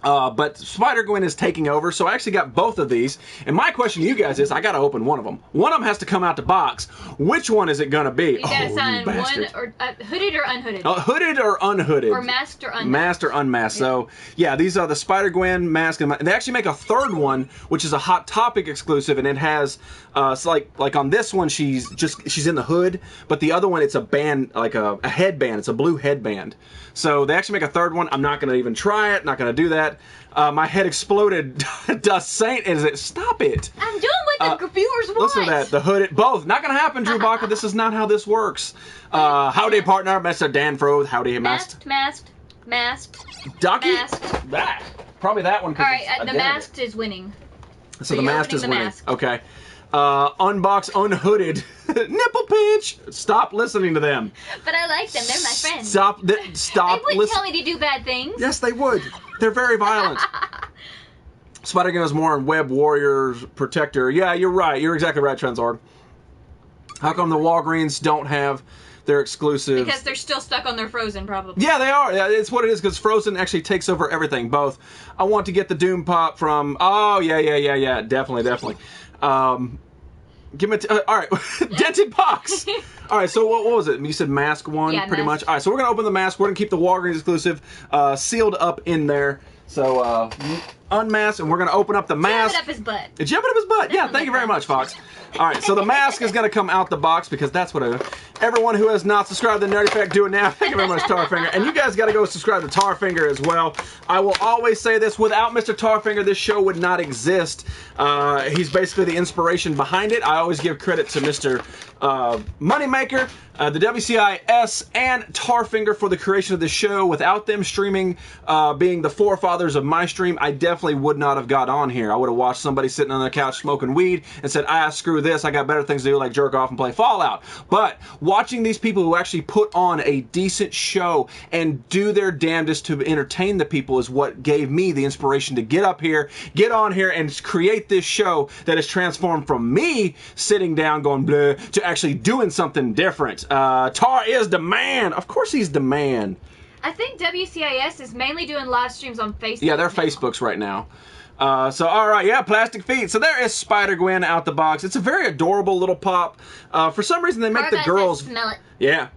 But Spider-Gwen is taking over, so I actually got both of these. And my question to you guys is, I got to open one of them. One of them has to come out the box. Which one is it going to be? You got to sign one, or hooded or unhooded. Hooded or unhooded. Or masked or unmasked. Masked or unmasked. Yeah. So, yeah, these are the Spider-Gwen mask. And they actually make a third one, which is a Hot Topic exclusive, and it has, so like on this one, she's in the hood, but the other one, it's a band, like a headband. It's a blue headband. So they actually make a third one. I'm not going to even try it. Not going to do that. My head exploded. Dust Saint, is it? Stop it. I'm doing what the viewers want. Listen to that. The hooded. Both. Not going to happen, Drew Baca. This is not how this works. Howdy, partner. Mr. Dan Froth. Howdy, masked. Ducky? Masked. That. Probably that one. All right, the masked is winning. So the masked is winning. Okay. Unbox unhooded. Nipple pinch. Stop listening to them. But I like them. They're my friends. Stop. They wouldn't tell me to do bad things. Yes, they would. They're very violent. Spider-Gwen is more in Web Warriors Protector. Yeah, you're right. You're exactly right, Trenzord. How come the Walgreens don't have their exclusives? Because they're still stuck on their Frozen, probably. Yeah, they are. Yeah, it's what it is, because Frozen actually takes over everything. Both. I want to get the Doom Pop from... Oh, yeah. Definitely. Give me all right. Dented box. All right, so what was it? You said mask one, yeah, pretty mask. much. All right, so we're going to open the mask. We're going to keep the Walgreens exclusive sealed up in there. So unmasked, and we're going to open up the mask. Jab it up his butt. Jab it up his butt. Yeah, thank you very much, Fox. All right, so the mask is going to come out the box because that's what everyone who has not subscribed to the Nerd Effect, do it now. Thank you very much, Tarfinger. And you guys got to go subscribe to Tarfinger as well. I will always say this, without Mr. Tarfinger, this show would not exist. He's basically the inspiration behind it. I always give credit to Mr. Moneymaker, the WCIS, and Tarfinger for the creation of this show. Without them streaming, being the forefathers of my stream, I definitely would not have got on here. I would have watched somebody sitting on the couch smoking weed and said, screw this, I got better things to do, like jerk off and play Fallout. But watching these people who actually put on a decent show and do their damnedest to entertain the people is what gave me the inspiration to get up here, get on here, and create this show that is transformed from me sitting down going bleh to actually doing something different. Tar is the man. Of course he's the man. I think WCIS is mainly doing live streams on Facebook. Yeah, they're Facebooks right now. So, all right, yeah, plastic feet. So there is Spider-Gwen out the box. It's a very adorable little pop. For some reason, they make the girls... Smell it. Yeah.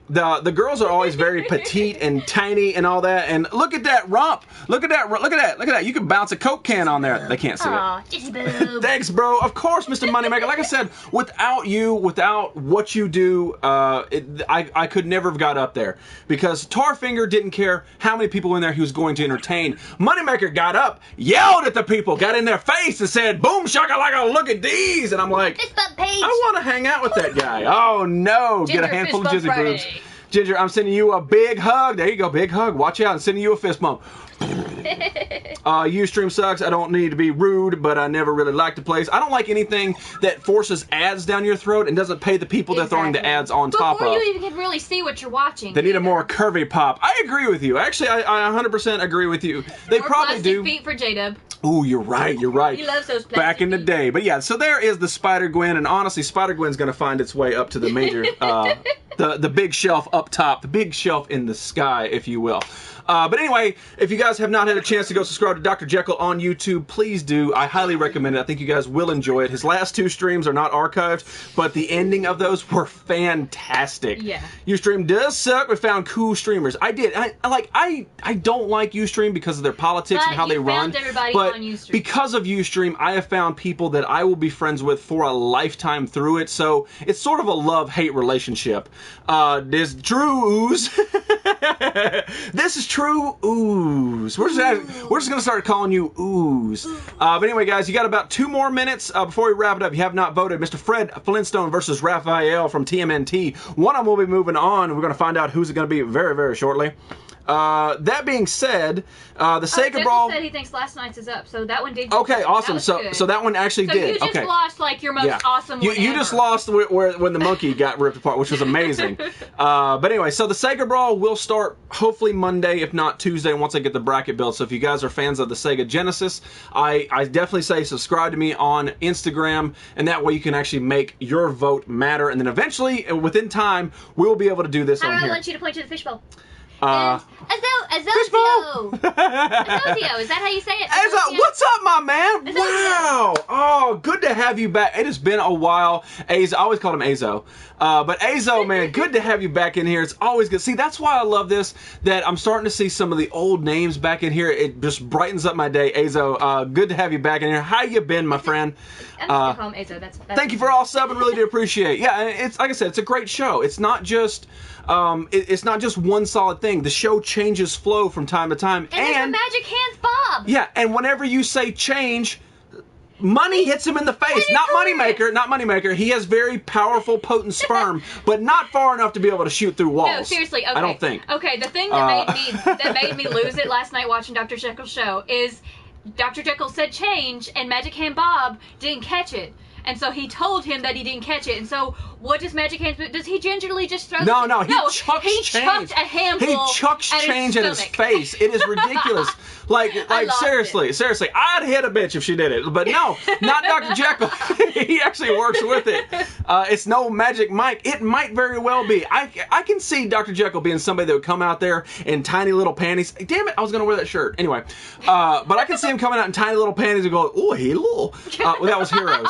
the girls are always very petite and tiny and all that. And look at that rump. Look at that. Look at that. Look at that. You can bounce a Coke can on there. They can't see Aw, it. jizzy boob. Thanks, bro. Of course, Mr. Moneymaker. Like I said, without you, without what you do, I could never have got up there, because Tarfinger didn't care how many people in there he was going to entertain. Moneymaker got up, yelled at the people, got in their face and said, "Boom shakalaka, look at these," and I'm like, Fist bump page. I want to hang out with that guy. Oh no, Ginger, get a handful of fist jizzy bump boobs. Friday. Ginger, I'm sending you a big hug. There you go, big hug. Watch out, I'm sending you a fist bump. Ustream sucks. I don't need to be rude, but I never really liked the place. I don't like anything that forces ads down your throat and doesn't pay the people they're throwing the ads on top Before of. you even can really see what you're watching. They need a more curvy pop. I agree with you. Actually, I 100% agree with you. They More probably plastic do. feet for J-Dub. Ooh, you're right. You're right. He loves those plastic Back in the feet. day. But yeah, so there is the Spider-Gwen, and honestly, Spider-Gwen's going to find its way up to the major, the big shelf up top, the big shelf in the sky, if you will. But anyway, if you guys have not had a chance to go subscribe to Dr. Jekyll on YouTube, please do. I highly recommend it. I think you guys will enjoy it. His last 2 streams are not archived, but the ending of those were fantastic. Yeah. Ustream does suck. We found cool streamers. I did. I don't like Ustream because of their politics But and how you they run. found everybody But on Ustream. because of Ustream, I have found people that I will be friends with for a lifetime through it. So it's sort of a love-hate relationship. There's Drew Ooze. This is True Ooze. We're just gonna start calling you Ooze. But anyway, guys, you got about 2 more minutes before we wrap it up. If you have not voted, Mr. Fred Flintstone versus Raphael from TMNT. One of them will be moving on. We're gonna find out who's it gonna be very, very shortly. That being said, the Sega Brawl. said he thinks last night's is up, so that one did. Okay, awesome. That So was good. that one actually So did. you just Okay. lost like your most awesome one You just ever. lost when the monkey got ripped apart, which was amazing. But anyway, so the Sega Brawl will start hopefully Monday, if not Tuesday, once I get the bracket built. So if you guys are fans of the Sega Genesis, I definitely say subscribe to me on Instagram, and that way you can actually make your vote matter. And then eventually, within time, we will be able to do this How on do I here. want you to point to the fishbowl? Fishbowl! Azozio, is that how you say it? Azo, what's up, my man? Azozio. Wow! Oh, good to have you back. It has been a while. Azo, I always called him Azo. But Azo, man, good to have you back in here. It's always good. See, that's why I love this, that I'm starting to see some of the old names back in here. It just brightens up my day. Azo, good to have you back in here. How you been, my friend? I'm just gonna call him Azo. That's Thank you for all subbing. Really do appreciate it. Yeah, and it's like I said, it's a great show. It's not just it's not just one solid thing. The show changes flow from time to time. And there's a magic hands Bob. Yeah, and whenever you say change, money hits him in the face. Not Moneymaker, not Moneymaker. He has very powerful, potent sperm, but not far enough to be able to shoot through walls. No, seriously. Okay. I don't think. Okay, the thing that made me lose it last night watching Dr. Jekyll's show is Dr. Jekyll said change, and Magic Hand Bob didn't catch it. And so he told him that he didn't catch it. And so what does Magic Hands do? Does he gingerly just throw No, the he chucks he change. chucked a handful He chucks at change his at his stomach. face. It is ridiculous. Like lost seriously, seriously, I'd hit a bitch if she did it. But no, not Dr. Jekyll. He actually works with it. It's no Magic Mike. It might very well be. I can see Dr. Jekyll being somebody that would come out there in tiny little panties. Damn it, I was going to wear that shirt. Anyway, but I can see him coming out in tiny little panties and going, oh, hello. Well, that was Heroes.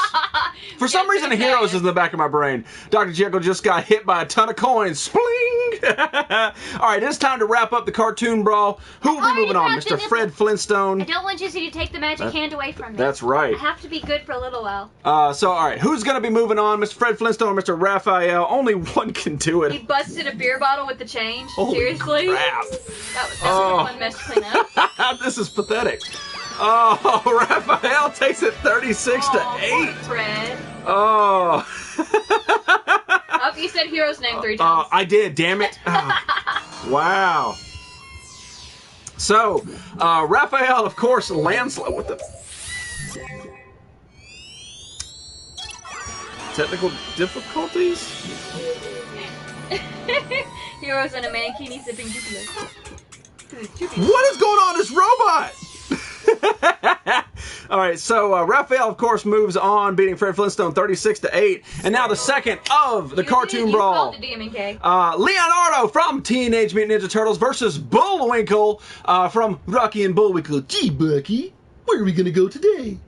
For some reason, Heroes is in the back of my brain. Dr. Jekyll just got hit by a ton of coins. Spling! All right, it's time to wrap up the cartoon brawl. Who will be already moving on? wrapped Mr. in this Fred Flintstone. I don't want Jizzy to take the magic hand away from me. That's right. I have to be good for a little while. So, all right, who's going to be moving on? Mr. Fred Flintstone or Mr. Raphael? Only one can do He it. busted a beer bottle with the change. Holy Seriously? crap. That was a fun mess to clean up. This is pathetic. Oh, Raphael takes it 36 to 8. Fred. Oh. Oh, you said Hero's name 3 times. I did, damn it. Oh. Wow. So, Raphael, of course, landslide. What the? Technical difficulties? Hero's in a mankini sipping Duplo. What is going on, this robot? All right, so Raphael, of course, moves on, beating Fred Flintstone 36 to 8, and now the second of the cartoon brawl. You called the DMK. Leonardo from Teenage Mutant Ninja Turtles versus Bullwinkle from Rocky and Bullwinkle. Gee, Bucky, where are we gonna go today?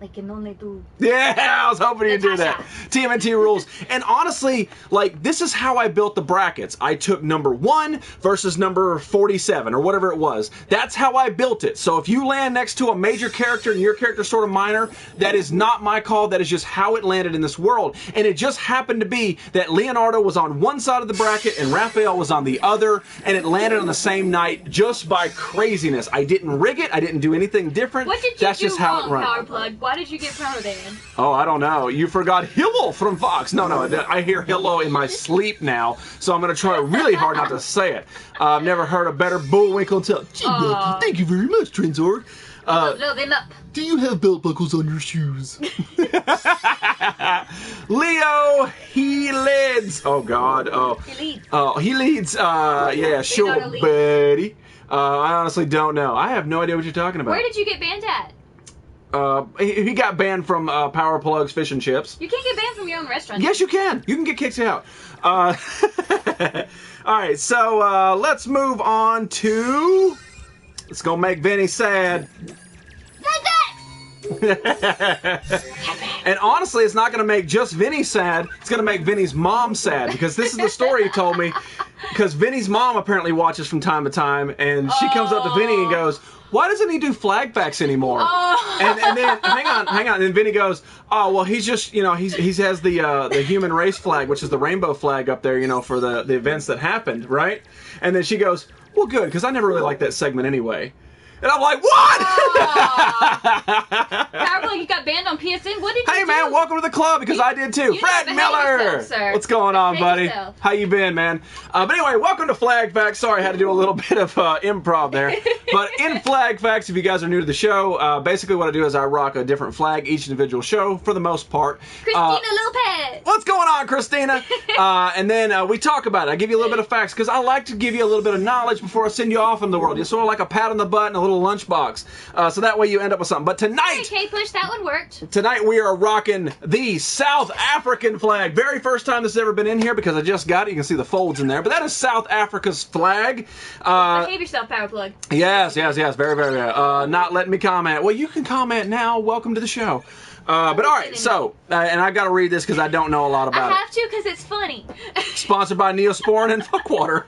Like in only do. Yeah, I was hoping you'd do that. Natasha. TMNT rules. And honestly, like, this is how I built the brackets. I took number 1 versus number 47 or whatever it was. That's how I built it. So if you land next to a major character and your character's sort of minor, that is not my call. That is just how it landed in this world. And it just happened to be that Leonardo was on one side of the bracket and Raphael was on the other, and it landed on the same night just by craziness. I didn't rig it. I didn't do anything different. What did you That's do just how wrong, it runs. Powerplug? Why did you get promoted? Oh, I don't know. You forgot Hillo from Fox. No, I hear Hillo in my sleep now, so I'm going to try really hard not to say it. I've never heard a better Bullwinkle until... Gee, Becky, thank you very much, Trenzorg. Load them up. Do you have belt buckles on your shoes? Leo, he leads. Oh, God. Oh, He leads. Oh, he leads. Yeah, sure, lead. buddy. I honestly don't know. I have no idea what you're talking about. Where did you get banned at? He got banned from Power Plug's Fish and Chips. You can't get banned from your own restaurant. Yes, you can. You can get kicked out. All right, so let's move on to... It's going to make Vinny sad. And honestly, it's not going to make just Vinny sad. It's going to make Vinny's mom sad, because this is the story he told me. Because Vinny's mom apparently watches from time to time, and she comes up to Vinny and goes, "Why doesn't he do flag facts anymore?" And then hang on. And then Vinny goes, "Oh, well, he's just, he has the human race flag, which is the rainbow flag up there, for the events that happened, right?" And then she goes, "Well, good, because I never really liked that segment anyway." And I'm like, what? Powerplug, you got banned on PSN. What did you do? Hey, man, welcome to the club, because I did too. you Fred know how to behave Miller! yourself, sir. What's going on, Behave buddy? yourself. How you been, man? But anyway, welcome to Flag Facts. Sorry, I had to do a little bit of improv there. But in Flag Facts, if you guys are new to the show, basically what I do is I rock a different flag each individual show, for the most part. Christina Lopez. What's going on, Christina? And then we talk about it. I give you a little bit of facts, because I like to give you a little bit of knowledge before I send you off in the world. You're sort of like a pat on the butt and a little lunchbox. So that way you end up with something. But tonight... Okay, push, that one worked. Tonight we are rocking the South African flag. Very first time this has ever been in here, because I just got it. You can see the folds in there. But that is South Africa's flag. Behave yourself, Powerplug. Yes. Very, very, not letting me comment. Well, you can comment now. Welcome to the show. But all right, so, and I got to read this because I don't know a lot about I have to because it's funny. Sponsored by Neosporin and Fuckwater.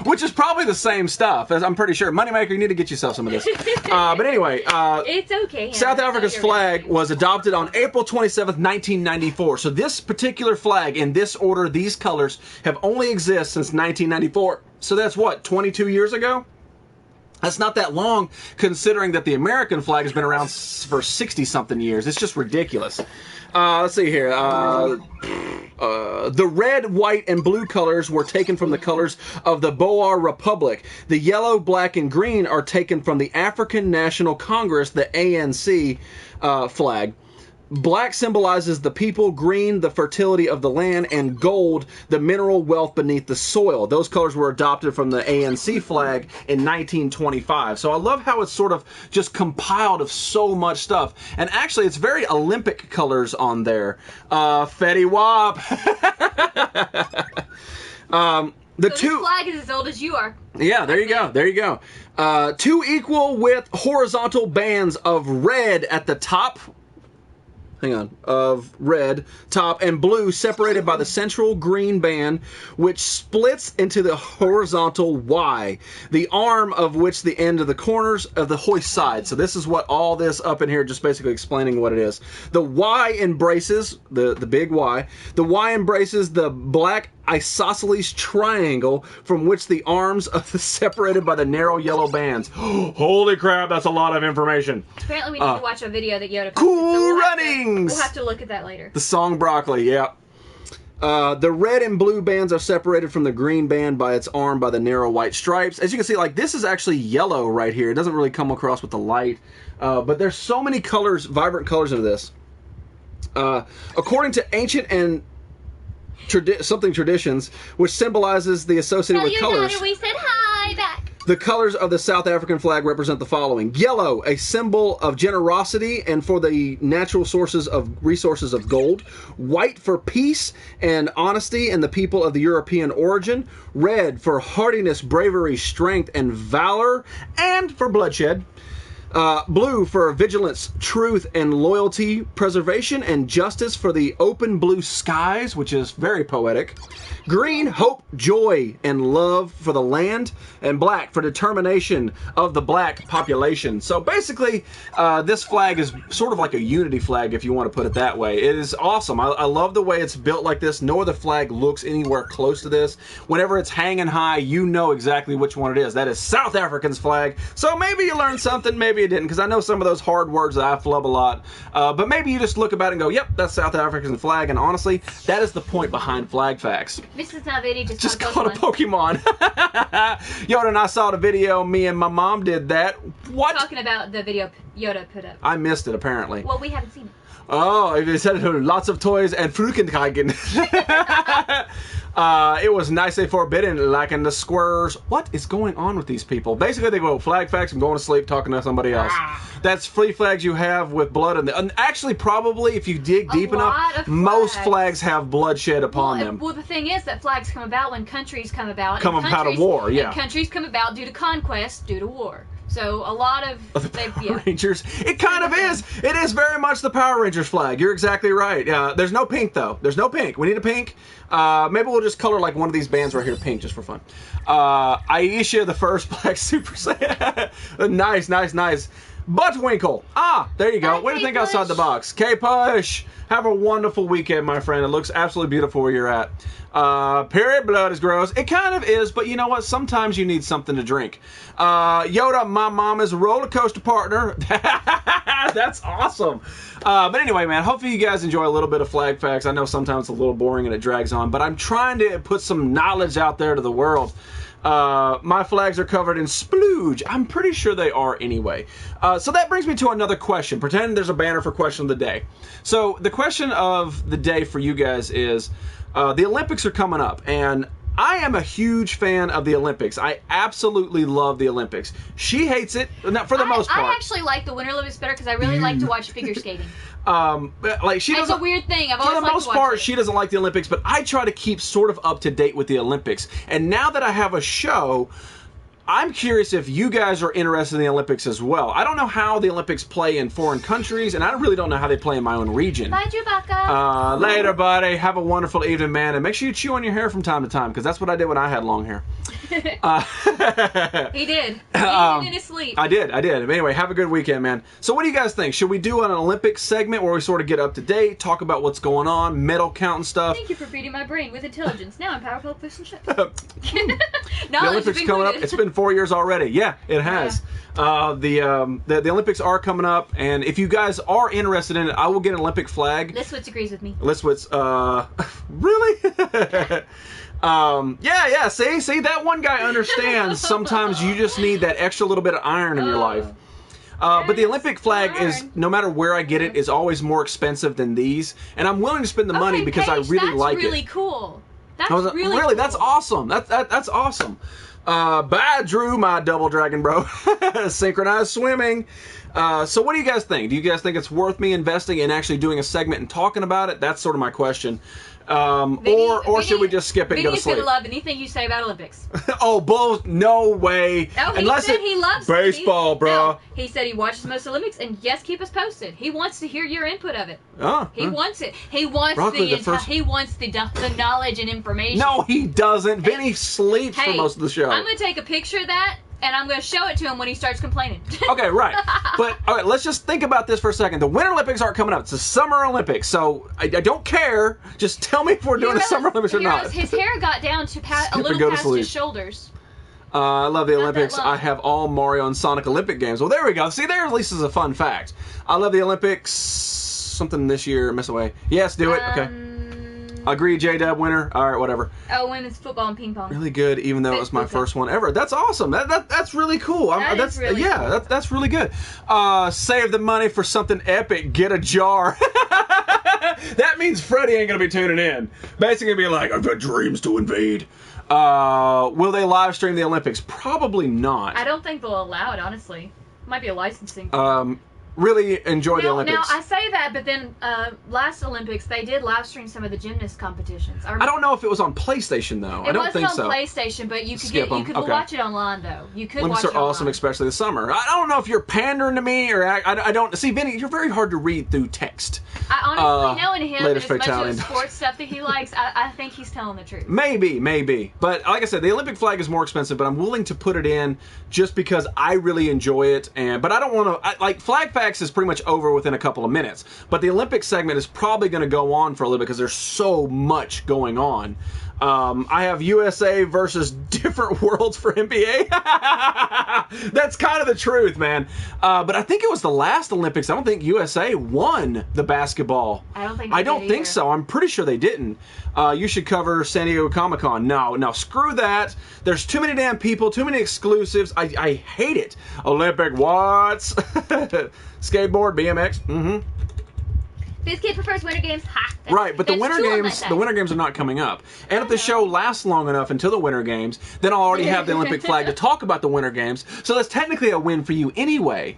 Which is probably the same stuff, as I'm pretty sure. Moneymaker, you need to get yourself some of this. But anyway, it's okay, Hannah. South Africa's flag was adopted on April 27th, 1994. So this particular flag, in this order, these colors, have only existed since 1994. So that's what, 22 years ago? That's not that long, considering that the American flag has been around for 60-something years. It's just ridiculous. Let's see here. The red, white, and blue colors were taken from the colors of the Boer Republic. The yellow, black, and green are taken from the African National Congress, the ANC flag. Black symbolizes the people, green, the fertility of the land, and gold, the mineral wealth beneath the soil. Those colors were adopted from the ANC flag in 1925. So I love how it's sort of just compiled of so much stuff. And actually, it's very Olympic colors on there. Fetty Wap. This flag is as old as you are. Yeah, there you go. There you go. Two equal with horizontal bands of red at the top. Of red top and blue, separated by the central green band, which splits into the horizontal Y, the arm of which the end of the corners of the hoist side. So this is what all this up in here, just basically explaining what it is. The Y embraces, the big Y, the Y embraces the black isosceles triangle from which the arms are separated by the narrow yellow bands. Holy crap, that's a lot of information. Apparently we need to watch a video that Yoda posted. Cool Runnings! We'll have to look at that later. The song Broccoli, yeah. The red and blue bands are separated from the green band by its arm by the narrow white stripes. As you can see, like, this is actually yellow right here. It doesn't really come across with the light. But there's so many colors, vibrant colors of this. According to ancient and traditions, which symbolizes the associated with colors. Daughter, we said hi back. The colors of the South African flag represent the following. Yellow, a symbol of generosity and for the natural resources of gold. White for peace and honesty and the people of the European origin. Red for hardiness, bravery, strength, and valor, and for bloodshed. Blue for vigilance, truth, and loyalty, preservation, and justice for the open blue skies, which is very poetic. Green, hope, joy, and love for the land. And black for determination of the black population. So basically, this flag is sort of like a unity flag, if you want to put it that way. It is awesome. I love the way it's built like this. No other flag looks anywhere close to this. Whenever it's hanging high, you know exactly which one it is. That is South Africa's flag. So maybe you learned something, maybe you didn't, because I know some of those hard words that I flub a lot. But maybe you just look about it and go, yep, that's South Africa's flag. And honestly, that is the point behind flag facts. Mrs. Nalvedi Just called a Pokemon. Yoda and I saw the video. Me and my mom did that. What? Talking about the video Yoda put up. I missed it, apparently. Well, we haven't seen it. Oh, they said lots of toys and Fruchenkeigen. It was nicely forbidden, like in the squares. What is going on with these people? Basically, they go flag facts and going to sleep talking to somebody else. That's free flags you have with blood in them. And actually, probably, if you dig deep enough, most flags have bloodshed upon them. Well, the thing is that flags come about when countries come about. Come about of war, yeah. And countries come about due to conquest, due to war. So a lot of the Power Rangers. It kind of is. It is very much the Power Rangers flag. You're exactly right. There's no pink though. There's no pink. We need a pink. Maybe we'll just color like one of these bands right here pink just for fun. Aisha, the first Black Super Saiyan. Nice. Buttwinkle. There you go. Way to think outside the box. K-Push. Have a wonderful weekend, my friend. It looks absolutely beautiful where you're at. Period blood is gross. It kind of is, but you know what? Sometimes you need something to drink. Yoda, my mom is a roller coaster partner. That's awesome. But anyway, man, hopefully you guys enjoy a little bit of flag facts. I know sometimes it's a little boring and it drags on, but I'm trying to put some knowledge out there to the world. My flags are covered in splooge. I'm pretty sure they are anyway. So that brings me to another question. Pretend there's a banner for question of the day. So the question of the day for you guys is, the Olympics are coming up, and I am a huge fan of the Olympics. I absolutely love the Olympics. She hates it, not for the most part. I actually like the Winter Olympics better because I really like to watch figure skating. Like she doesn't. It's a weird thing. I've for always the liked most to watch part, it. she doesn't like the Olympics, but I try to keep sort of up to date with the Olympics. And now that I have a show, I'm curious if you guys are interested in the Olympics as well. I don't know how the Olympics play in foreign countries, and I really don't know how they play in my own region. Bye, Chewbacca. Later, buddy. Have a wonderful evening, man. And make sure you chew on your hair from time to time, because that's what I did when I had long hair. He did. Even in his sleep. I did. Anyway, have a good weekend, man. So what do you guys think? Should we do an Olympics segment where we sort of get up to date, talk about what's going on, medal count and stuff? Thank you for feeding my brain with intelligence. Now I'm powerful at fish and chips. The Olympics coming up. It's been 4 years already. Yeah, it has. Yeah. The Olympics are coming up, and if you guys are interested in it, I will get an Olympic flag. Liswitz agrees with me. Liswitz, really? Yeah. See, that one guy understands. Sometimes you just need that extra little bit of iron in your life. But the Olympic flag is, no matter where I get it, is always more expensive than these, and I'm willing to spend the money because Paige, I really like really it. Cool. That's Really really cool. That's awesome. That's awesome. Bye, Drew, my double dragon bro. Synchronized swimming. So what do you guys think? Do you guys think it's worth me investing in actually doing a segment and talking about it? That's sort of my question. Or should we just skip it and go to sleep? Vinny's gonna love anything you say about Olympics. Oh, bull! No way. Oh, he Unless said he loves baseball, bro. No, he said he watches most Olympics, and yes, keep us posted. He wants to hear your input of it. He wants it. He wants he wants the knowledge and information. No, he doesn't. Vinny sleeps for most of the show. I'm gonna take a picture of that. And I'm going to show it to him when he starts complaining. Okay, right. But, all right, let's just think about this for a second. The Winter Olympics aren't coming up. It's the Summer Olympics. So, I don't care. Just tell me if we're doing the Summer Olympics or not. His hair got down to a little past his shoulders. I love the Olympics. I have all Mario and Sonic Olympic games. Well, there we go. See, there at least is a fun fact. I love the Olympics. Something this year. Miss away. Yes, do it. Okay. Agree, J-Dub winner. All right, whatever. Oh, women's football and ping pong. Really good, even though it was my first one ever. That's awesome. That's really cool. That's really cool. That's really good. Save the money for something epic. Get a jar. That means Freddie ain't gonna be tuning in. Basically, be like, I've got dreams to invade. Will they live stream the Olympics? Probably not. I don't think they'll allow it. Honestly, might be a licensing. really enjoy the Now, Olympics. I say that, but then last Olympics, they did live stream some of the gymnast competitions. I don't know if it was on PlayStation, though. I don't think It wasn't so. on PlayStation, but you could Skip 'em. you could Okay. watch it online, though. You could Olympics watch it are awesome, online. especially this summer. I don't know if you're pandering to me or I don't. See, Vinny, you're very hard to read through text. I honestly, knowing him, and latest as much fatality. of the sports stuff that he likes, I think he's telling the truth. Maybe. But like I said, the Olympic flag is more expensive, but I'm willing to put it in just because I really enjoy it. But I don't want to, like, Flag Facts is pretty much over within a couple of minutes. But the Olympic segment is probably going to go on for a little bit because there's so much going on. I have USA versus different worlds for NBA. That's kind of the truth, man. But I think it was the last Olympics. I don't think USA won the basketball. I don't think. I don't think either. so. I'm pretty sure they didn't. You should cover San Diego Comic-Con. No, screw that. There's too many damn people, too many exclusives. I hate it. Olympic watts. Skateboard, BMX. Mm-hmm. This kid prefers Winter Games. Ha! Right, but the That's Winter two on my Games, side. the Winter Games are not coming up. And if the show lasts long enough until the Winter Games, then I'll already have the Olympic flag to talk about the Winter Games. So that's technically a win for you anyway.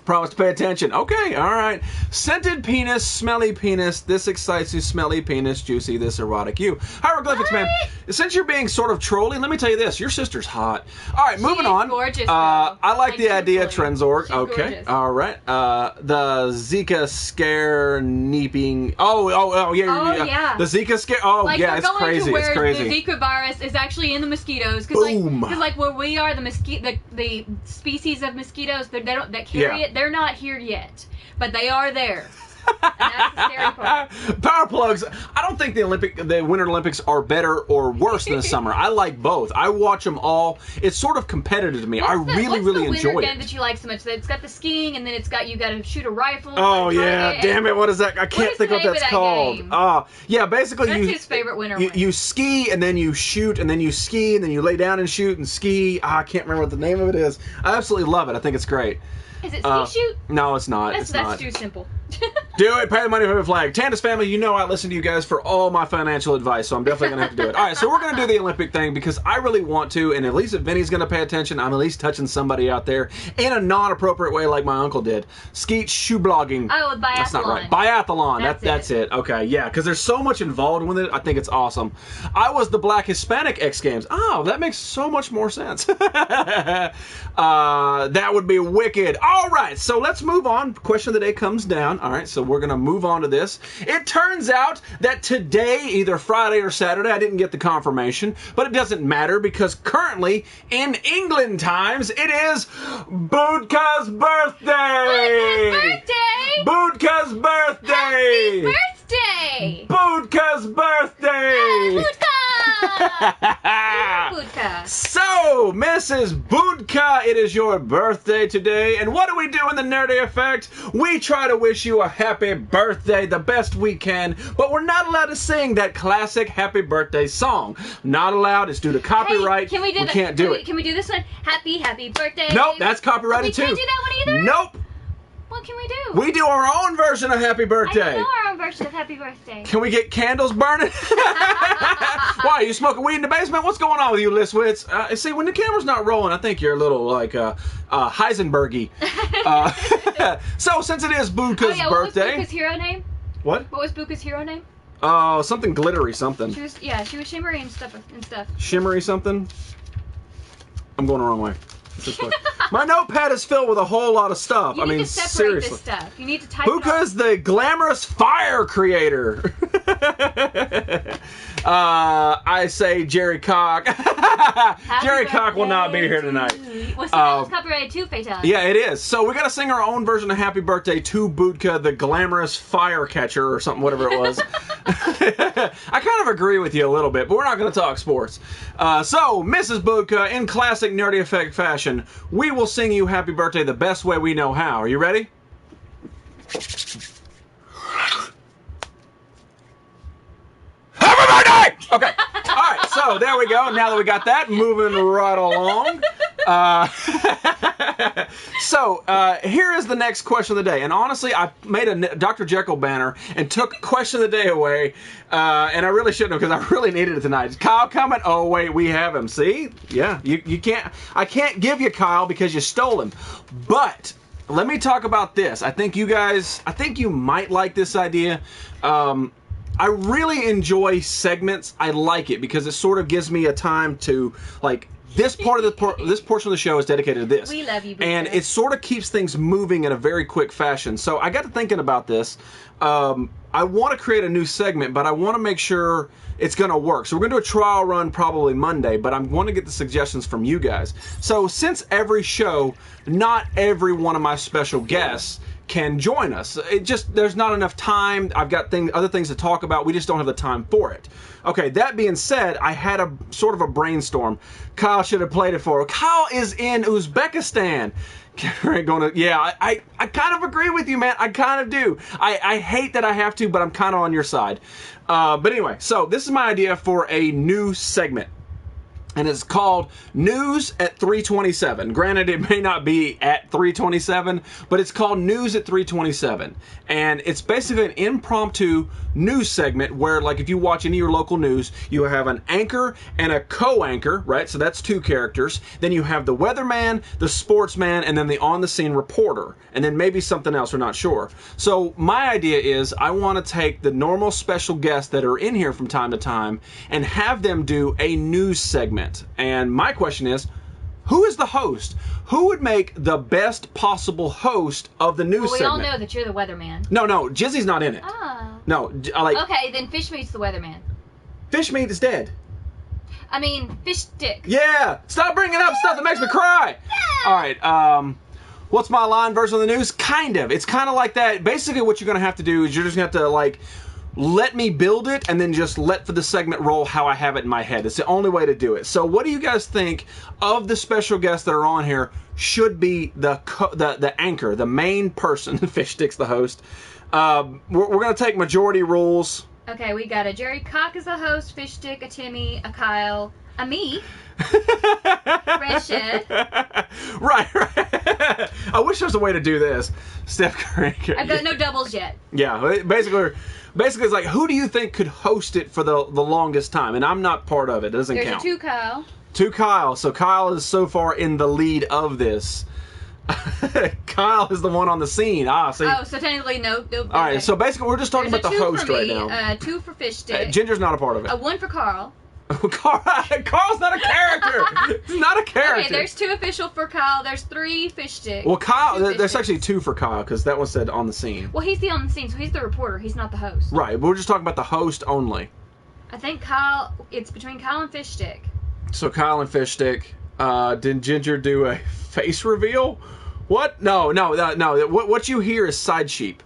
Promise to pay attention. Okay, all right. Scented penis, smelly penis. This excites you, smelly penis, juicy, this erotic you. Hieroglyphics, man. Since you're being sort of trolly, let me tell you this. Your sister's hot. All right, moving She's on. gorgeous, though. I like the idea, truthfully. Trenzorg. She's Okay, gorgeous. all right. The Zika scare neeping. Oh, yeah. Oh, yeah. The Zika scare. Oh, Like, yeah, they're it's going crazy. to where It's crazy. the Zika virus is actually in the mosquitoes. Boom. Because like where we are, the species of mosquitoes that carry Yeah. it, they're not here yet, but they are there. And that's the scary part. Power plugs. I don't think the Winter Olympics are better or worse than the summer. I like both. I watch them all. It's sort of competitive to me. I really what's the enjoy winter game it. that you like so much? It's got the skiing, and then you got to shoot a rifle. Oh and yeah, target, damn it! What is that? I can't is think the what name that's of that called. game? Yeah, basically That's his favorite winter one. you ski and then you shoot and then you ski and then you lay down and shoot and ski. I can't remember what the name of it is. I absolutely love it. I think it's great. Is it ski shoot? No, it's not. That's it's not. too simple. Do it. Pay the money for the flag. Tandis family, you know I listen to you guys for all my financial advice, so I'm definitely going to have to do it. All right, so we're going to do the Olympic thing because I really want to, and at least if Vinny's going to pay attention, I'm at least touching somebody out there in a non-appropriate way like my uncle did. Skeet shoe blogging. Oh, biathlon. That's not right. Biathlon. That's it. Okay, yeah, because there's so much involved with it. I think it's awesome. I was the Black Hispanic X Games. Oh, that makes so much more sense. That would be wicked. All right, so let's move on. Question of the day comes down. All right, so we're going to move on to this. It turns out that today, either Friday or Saturday, I didn't get the confirmation, but it doesn't matter because currently, in England times, it is Boodka's birthday! Boodka's birthday! Boodka's birthday! Happy birthday! Boodka's birthday! Boodka! So, Mrs. Boodka, it is your birthday today, and what do we do in the Nerdy Effect? We try to wish you a happy birthday the best we can, but we're not allowed to sing that classic happy birthday song. Not allowed, it's due to copyright. Hey, can we do that? Can't do it. Can we do this one? Happy birthday! Nope, that's copyrighted we too. We can't do that one either? Nope. What can we do? We do our own version of happy I birthday. don't know our own version of happy birthday. Can we get candles burning? Why, you smoking weed in the basement? What's going on with you, Liswitz? See, when the camera's not rolling, I think you're a little, like, Heisenbergy. So, since it is Boodka's birthday... What was Buka's hero name? What? What was Buka's hero name? Oh, something glittery something. She was shimmery and stuff. Shimmery something? I'm going the wrong way. This way. My notepad is filled with a whole lot of stuff. You I need mean, to separate seriously. this stuff. You need to type Buka's the glamorous fire creator. I say Jerry Cock. Jerry Cock will not be here tonight. Well, so that was copyrighted too, Fatality. Yeah, it is. So we got to sing our own version of Happy Birthday to Budka, the glamorous fire catcher or something, whatever it was. I kind of agree with you a little bit, but we're not going to talk sports. So, Mrs. Budka, in classic Nerdy Effect fashion, we will sing you Happy Birthday the best way we know how. Are you ready? Happy birthday! Okay. All right. So there we go. Now that we got that, moving right along. So here is the next question of the day. And honestly, I made a Dr. Jekyll banner and took question of the day away. And I really shouldn't have because I really needed it tonight. Is Kyle coming? Oh wait, we have him. See? Yeah. You can't. I can't give you Kyle because you stole him. But let me talk about this. I think you might like this idea. I really enjoy segments. I like it because it sort of gives me a time to, like, this portion of the show is dedicated to this. We love you, Booster. And it sort of keeps things moving in a very quick fashion. So I got to thinking about this. I want to create a new segment, but I want to make sure it's going to work. So we're going to do a trial run probably Monday, but I want to get the suggestions from you guys. So since every show, not every one of my special guests can join us. There's not enough time. I've got other things to talk about. We just don't have the time for it. Okay, that being said, I had a sort of a brainstorm. Kyle should have played it for her. Kyle is in Uzbekistan. I kind of agree with you, man. I kind of do. I hate that I have to, but I'm kind of on your side. But anyway, so this is my idea for a new segment. And it's called News at 327. Granted, it may not be at 327, but it's called News at 327. And it's basically an impromptu news segment where, like, if you watch any of your local news, you have an anchor and a co-anchor, right? So that's two characters. Then you have the weatherman, the sportsman, and then the on-the-scene reporter. And then maybe something else, we're not sure. So my idea is I want to take the normal special guests that are in here from time to time and have them do a news segment. And my question is, who is the host? Who would make the best possible host of the news segment? We all know that you're the weatherman. No, Jizzy's not in it. Oh. No, Okay, then Fishmeat's the weatherman. Fishmeat is dead. I mean, Fish Stick. Yeah! Stop bringing up stuff that makes me cry! Yeah. Alright, what's my line version of the news? Kind of. It's kind of like that. Basically, what you're going to have to do is you're just going to have to, like, let me build it and then just let for the segment roll how I have it in my head. It's the only way to do it. So what do you guys think of the special guests that are on here should be the anchor, the main person? Fish Stick's the host. We're going to take majority rules. Okay, we got a Jerry Cock as a host, Fish Stick, a Timmy, a Kyle, a me. Red Shed. Right. I wish there was a way to do this. Steph Curry. I've got no doubles yet. Yeah, basically it's like, who do you think could host it for the longest time? And I'm not part of it. It doesn't count. There's a Two Kyle. So Kyle is so far in the lead of this. Kyle is the one on the scene. See. Oh, so technically no. All right, so basically we're just talking about the host right now. 2 for Fish Stick. Ginger's not a part of it. 1 for Carl. Carl's not a character. He's not a character. Okay, there's 2 official for Kyle. There's 3 Fish Stick. Well, Kyle, there's actually 2 for Kyle because that one said on the scene. Well, he's the on the scene, so he's the reporter. He's not the host. Right, but we're just talking about the host only. I think it's between Kyle and Fish Stick. So Kyle and Fish Stick. Did Ginger do a face reveal? What? No. What you hear is side sheep.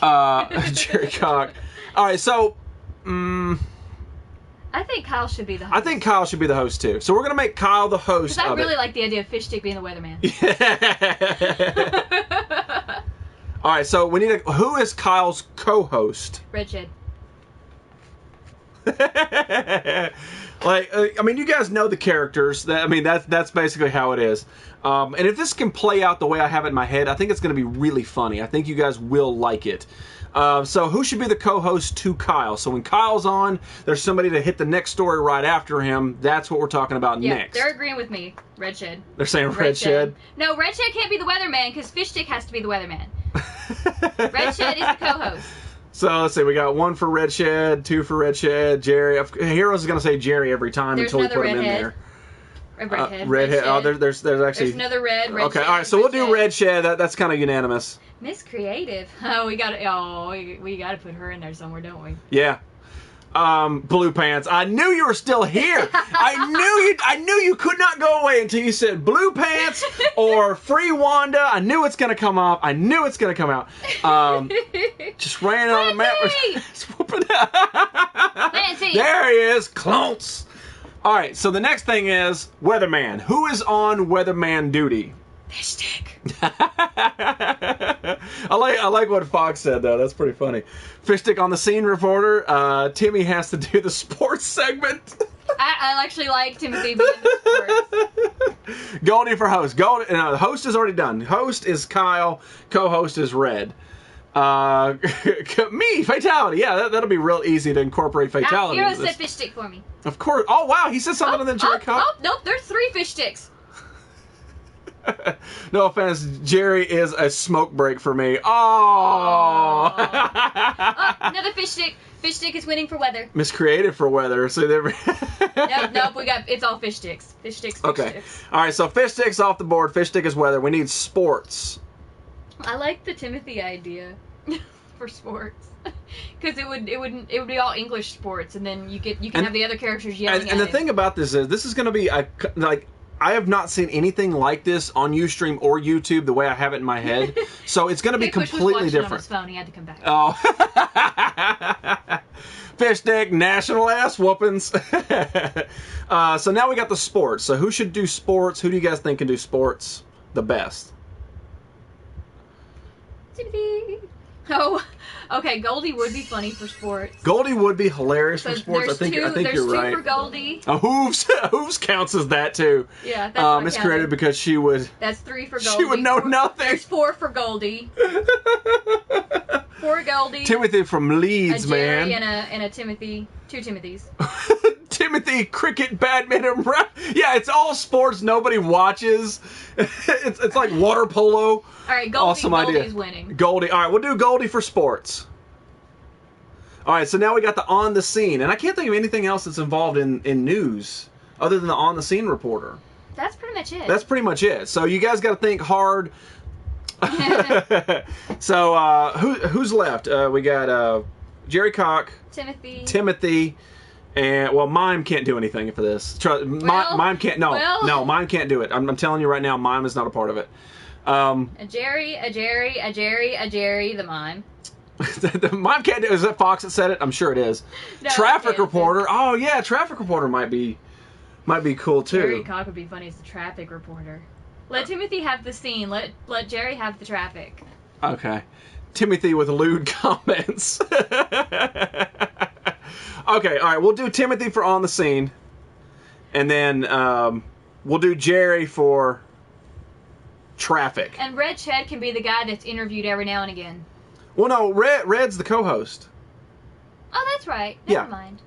Jerry Cock. All right, so. I think Kyle should be the host. I think Kyle should be the host too. So we're gonna make Kyle the host. Because I really like the idea of Fish Stick being the weatherman. Yeah. All right, so we need who is Kyle's co-host? Red Shed. I mean, you guys know the characters. That's basically how it is. And if this can play out the way I have it in my head, I think it's going to be really funny. I think you guys will like it. So who should be the co-host to Kyle? So when Kyle's on, there's somebody to hit the next story right after him. That's what we're talking about next. They're agreeing with me. Red Shed. They're saying Red Shed? No, Red Shed can't be the weatherman because Fish Stick has to be the weatherman. Red Shed is the co-host. So let's see, we got 1 for Red Shed, 2 for Red Shed, Jerry. Heroes is going to say Jerry every time until we put him in there. Redhead. Oh, there's actually. There's another red. Okay, all right. So we'll do Red Shed. That's kind of unanimous. Miss Creative. Oh, we got to put her in there somewhere, don't we? Yeah. Blue Pants. I knew you were still here. I knew you could not go away until you said Blue Pants or Free Wanda. I knew it's gonna come up. I knew it's gonna come out. Just ran on the map. There he is. Clonts. All right. So the next thing is Weatherman. Who is on Weatherman duty? Fish Stick. I like what Fox said though. That's pretty funny. Fish Stick on the scene reporter. Timmy has to do the sports segment. I actually like Timothy being the sports. Goldie for host. The host is already done. Host is Kyle. Co-host is Red. Me, fatality. Yeah, that'll be real easy to incorporate fatality. Hero said Fish Stick for me. Of course. Oh wow, he said something in the Jerry Cock. Oh, nope. There's 3 Fish Sticks. No offense, Jerry is a smoke break for me. Oh, another fish stick. Fish stick is winning for weather. Miscreated for weather. So there. Nope. It's all fish sticks. Fish sticks. Fish sticks. All right. So fish sticks off the board. Fish stick is weather. We need sports. I like the Timothy idea for sports. Because it would be all English sports, and then you can have the other characters yelling. And the thing about this is going to be like. I have not seen anything like this on Ustream or YouTube the way I have it in my head. So it's going to be completely different. On his phone. He had to come back. Oh. Fish stick, national ass whoopings. So now we got the sports. So who should do sports? Who do you guys think can do sports the best? Timothy. Oh, okay. Goldie would be funny for sports. Goldie would be hilarious for sports. I think you're right. There's two for Goldie. Hooves counts as that too. Yeah, that's it's created because she would. That's 3 for Goldie. She would know nothing. There's 4 for Goldie. 4 Goldie. Timothy from Leeds, a Jerry man. and a Timothy. 2 Timothys. Timothy, cricket, badminton. Yeah, it's all sports nobody watches. It's like water polo. All right, Awesome idea. Goldie's winning. Goldie. All right, we'll do Goldie for sports. All right, so now we got the on the scene, and I can't think of anything else that's involved in news other than the on the scene reporter. That's pretty much it. That's pretty much it. So you guys got to think hard. So who's left? We got Jerry Cock, Timothy. And Mime can't do anything for this. Mime can't. No, Mime can't do it. I'm telling you right now, Mime is not a part of it. A Jerry, the Mime. The Mime can't do it. Is that Fox that said it? I'm sure it is. No, Traffic reporter. Oh yeah, traffic reporter might be cool too. Jerry Cock would be funny as the traffic reporter. Let Timothy have the scene. Let Jerry have the traffic. Okay, Timothy with lewd comments. Okay, all right, we'll do Timothy for on the scene, and then we'll do Jerry for traffic. And Red Shed can be the guy that's interviewed every now and again. Well, no, Red's the co-host. Oh, that's right. Never mind.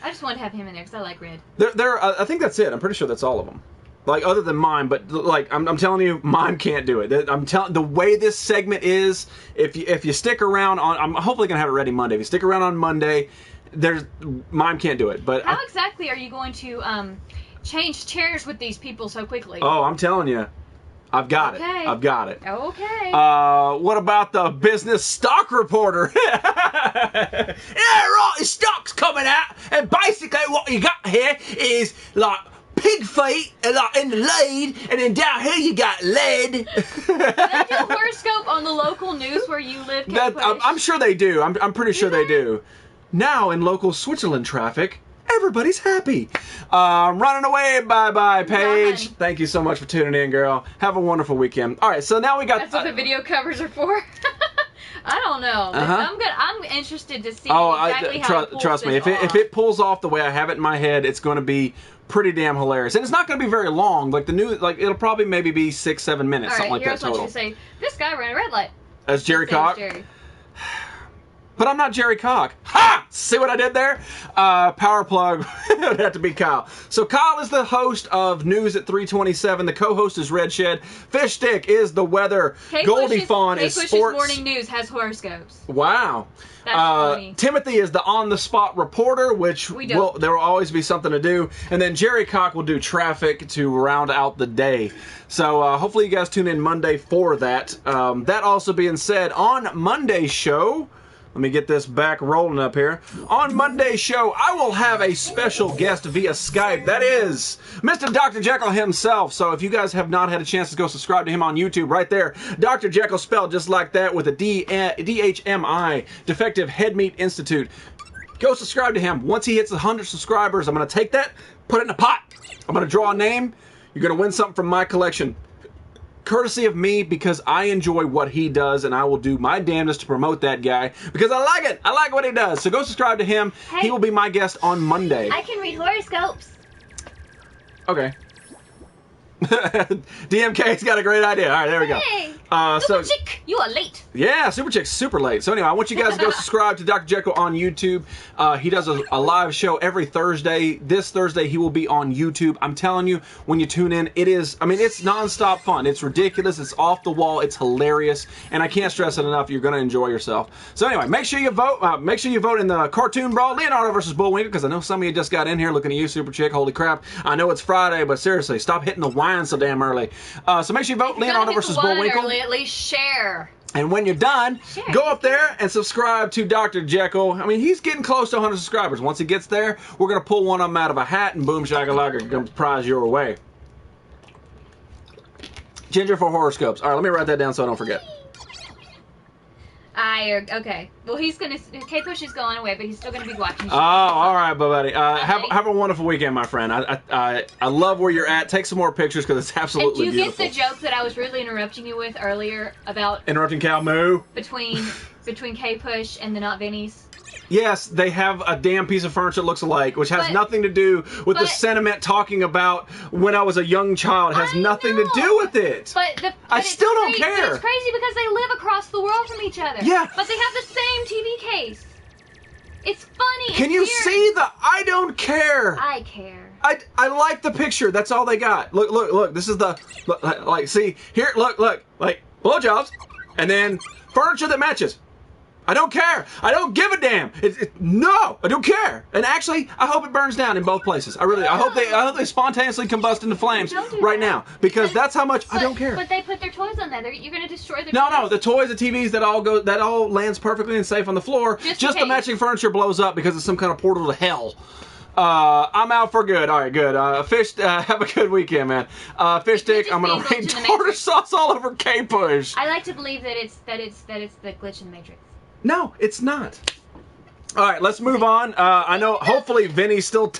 I just wanted to have him in there because I like Red. I think that's it. I'm pretty sure that's all of them. Like, other than Mime, but like I'm telling you, Mime can't do it. I'm telling the way this segment is. If you stick around I'm hopefully gonna have it ready Monday. If you stick around on Monday. Mime can't do it, but how exactly are you going to change chairs with these people so quickly? Oh, I'm telling you, I've got it. I've got it. Okay. What about the business stock reporter? Yeah, right. The stock's coming out, and basically what you got here is like pig feet, like in the lead, and then down here you got lead. Do they do horoscope on the local news where you live? I'm sure they do. I'm pretty sure they do. Now in local Switzerland traffic, everybody's happy. Running away, bye-bye, Paige. Bye. Thank you so much for tuning in, girl. Have a wonderful weekend. All right, so now we got... That's what the video covers are for? I don't know. I'm interested to see exactly how it pulls trust me, if it pulls off the way I have it in my head, it's going to be pretty damn hilarious. And it's not going to be very long. Like, it'll probably maybe be 6-7 minutes, something like that total. All right, here's what you say. This guy ran a red light. That's Jerry Cock? But I'm not Jerry Cock. Ha! See what I did there? Power plug would have to be Kyle. So Kyle is the host of News at 327. The co-host is Red Shed. Fish Stick is the weather. Goldie Fawn is sports. Morning News has horoscopes. Wow. That's funny. Timothy is the on-the-spot reporter, which there will always be something to do. And then Jerry Cock will do traffic to round out the day. So hopefully you guys tune in Monday for that. That also being said, on Monday's show... Let me get this back rolling up here. On Monday's show, I will have a special guest via Skype. That is Mr. Dr. Jekyll himself. So if you guys have not had a chance to go subscribe to him on YouTube, right there, Dr. Jekyll spelled just like that with a DHMI, Defective Head Meat Institute. Go subscribe to him. Once he hits 100 subscribers, I'm going to take that, put it in a pot. I'm going to draw a name. You're going to win something from my collection. Courtesy of me, because I enjoy what he does, and I will do my damnedest to promote that guy because I like it. I like what he does. So go subscribe to him. Hey, he will be my guest on Monday. I can read horoscopes. Okay. DMK's got a great idea. All right, there we go. Hey, So Super Chick, you are late. yeah, Super Chick's super late. So anyway, I want you guys to go subscribe to Dr. Jekyll on YouTube. He does a live show every Thursday. This Thursday, he will be on YouTube. I'm telling you, when you tune in, it's nonstop fun. It's ridiculous. It's off the wall. It's hilarious. And I can't stress it enough. You're going to enjoy yourself. So anyway, make sure you vote. Make sure you vote in the cartoon brawl, Leonardo versus Bullwinkle, because I know some of you just got in here looking at you, Super Chick. Holy crap. I know it's Friday, but seriously, stop hitting the wine so damn early. So make sure you vote Leonardo versus Bullwinkle. Early, at least share. And when you're done, Sure. go up there and subscribe to Dr. Jekyll. I mean, he's getting close to 100 subscribers. Once he gets there, we're going to pull one of them out of a hat and boom, shakalaka, comes prize your way. Ginger for horoscopes. All right, let me write that down so I don't forget. Okay. Well, K-Push is going away, but he's still gonna be watching. Oh, all right, buddy. Have a wonderful weekend, my friend. I love where you're at. Take some more pictures because it's absolutely beautiful. And beautiful. do you get the joke that I was rudely interrupting you with earlier about Interrupting Cow Moo? between K-Push and the Not Vinnies? Yes, they have a damn piece of furniture that looks alike, which has nothing to do with the sentiment talking about when I was a young child. It has nothing to do with it. I still don't care. But it's crazy because they live across the world from each other. Yeah. But they have the same TV case. It's funny. Can you see the I don't care? I care. I like the picture. That's all they got. Look. This is the like. See here. Look. Like blowjobs, and then furniture that matches. I don't care. I don't give a damn. No, I don't care. And actually, I hope it burns down in both places. I hope they spontaneously combust into flames right now because that's how much I don't care. But they put their toys on there. You're going to destroy their toys. No, the toys, the TVs, that all lands perfectly and safe on the floor. Just the matching furniture blows up because it's some kind of portal to hell. I'm out for good. All right, good. Fish, have a good weekend, man. Fish stick, I'm gonna rain tartar sauce all over K-Push. I like to believe that it's the glitch in the Matrix. No, it's not. All right, let's move on. I know, hopefully, Vinny's still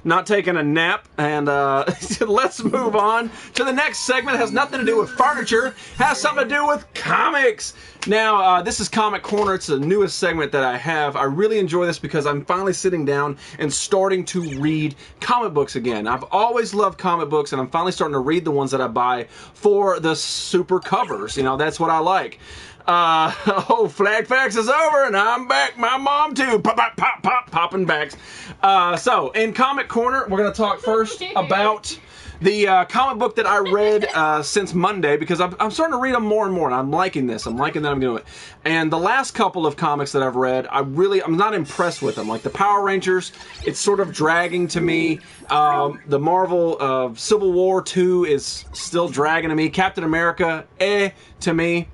not taking a nap. And let's move on to the next segment. It has nothing to do with furniture. Has something to do with comics. Now, this is Comic Corner. It's the newest segment that I have. I really enjoy this because I'm finally sitting down and starting to read comic books again. I've always loved comic books, and I'm finally starting to read the ones that I buy for the super covers. You know, that's what I like. Flag Facts is over, and I'm back. My mom, too. Popping backs. So, in Comic Corner, we're going to talk first about the comic book that I read since Monday, because I'm starting to read them more and more, and I'm liking this. I'm liking that I'm doing it. And the last couple of comics that I've read, I'm not impressed with them. Like the Power Rangers, it's sort of dragging to me. The Marvel Civil War 2 is still dragging to me. Captain America, to me.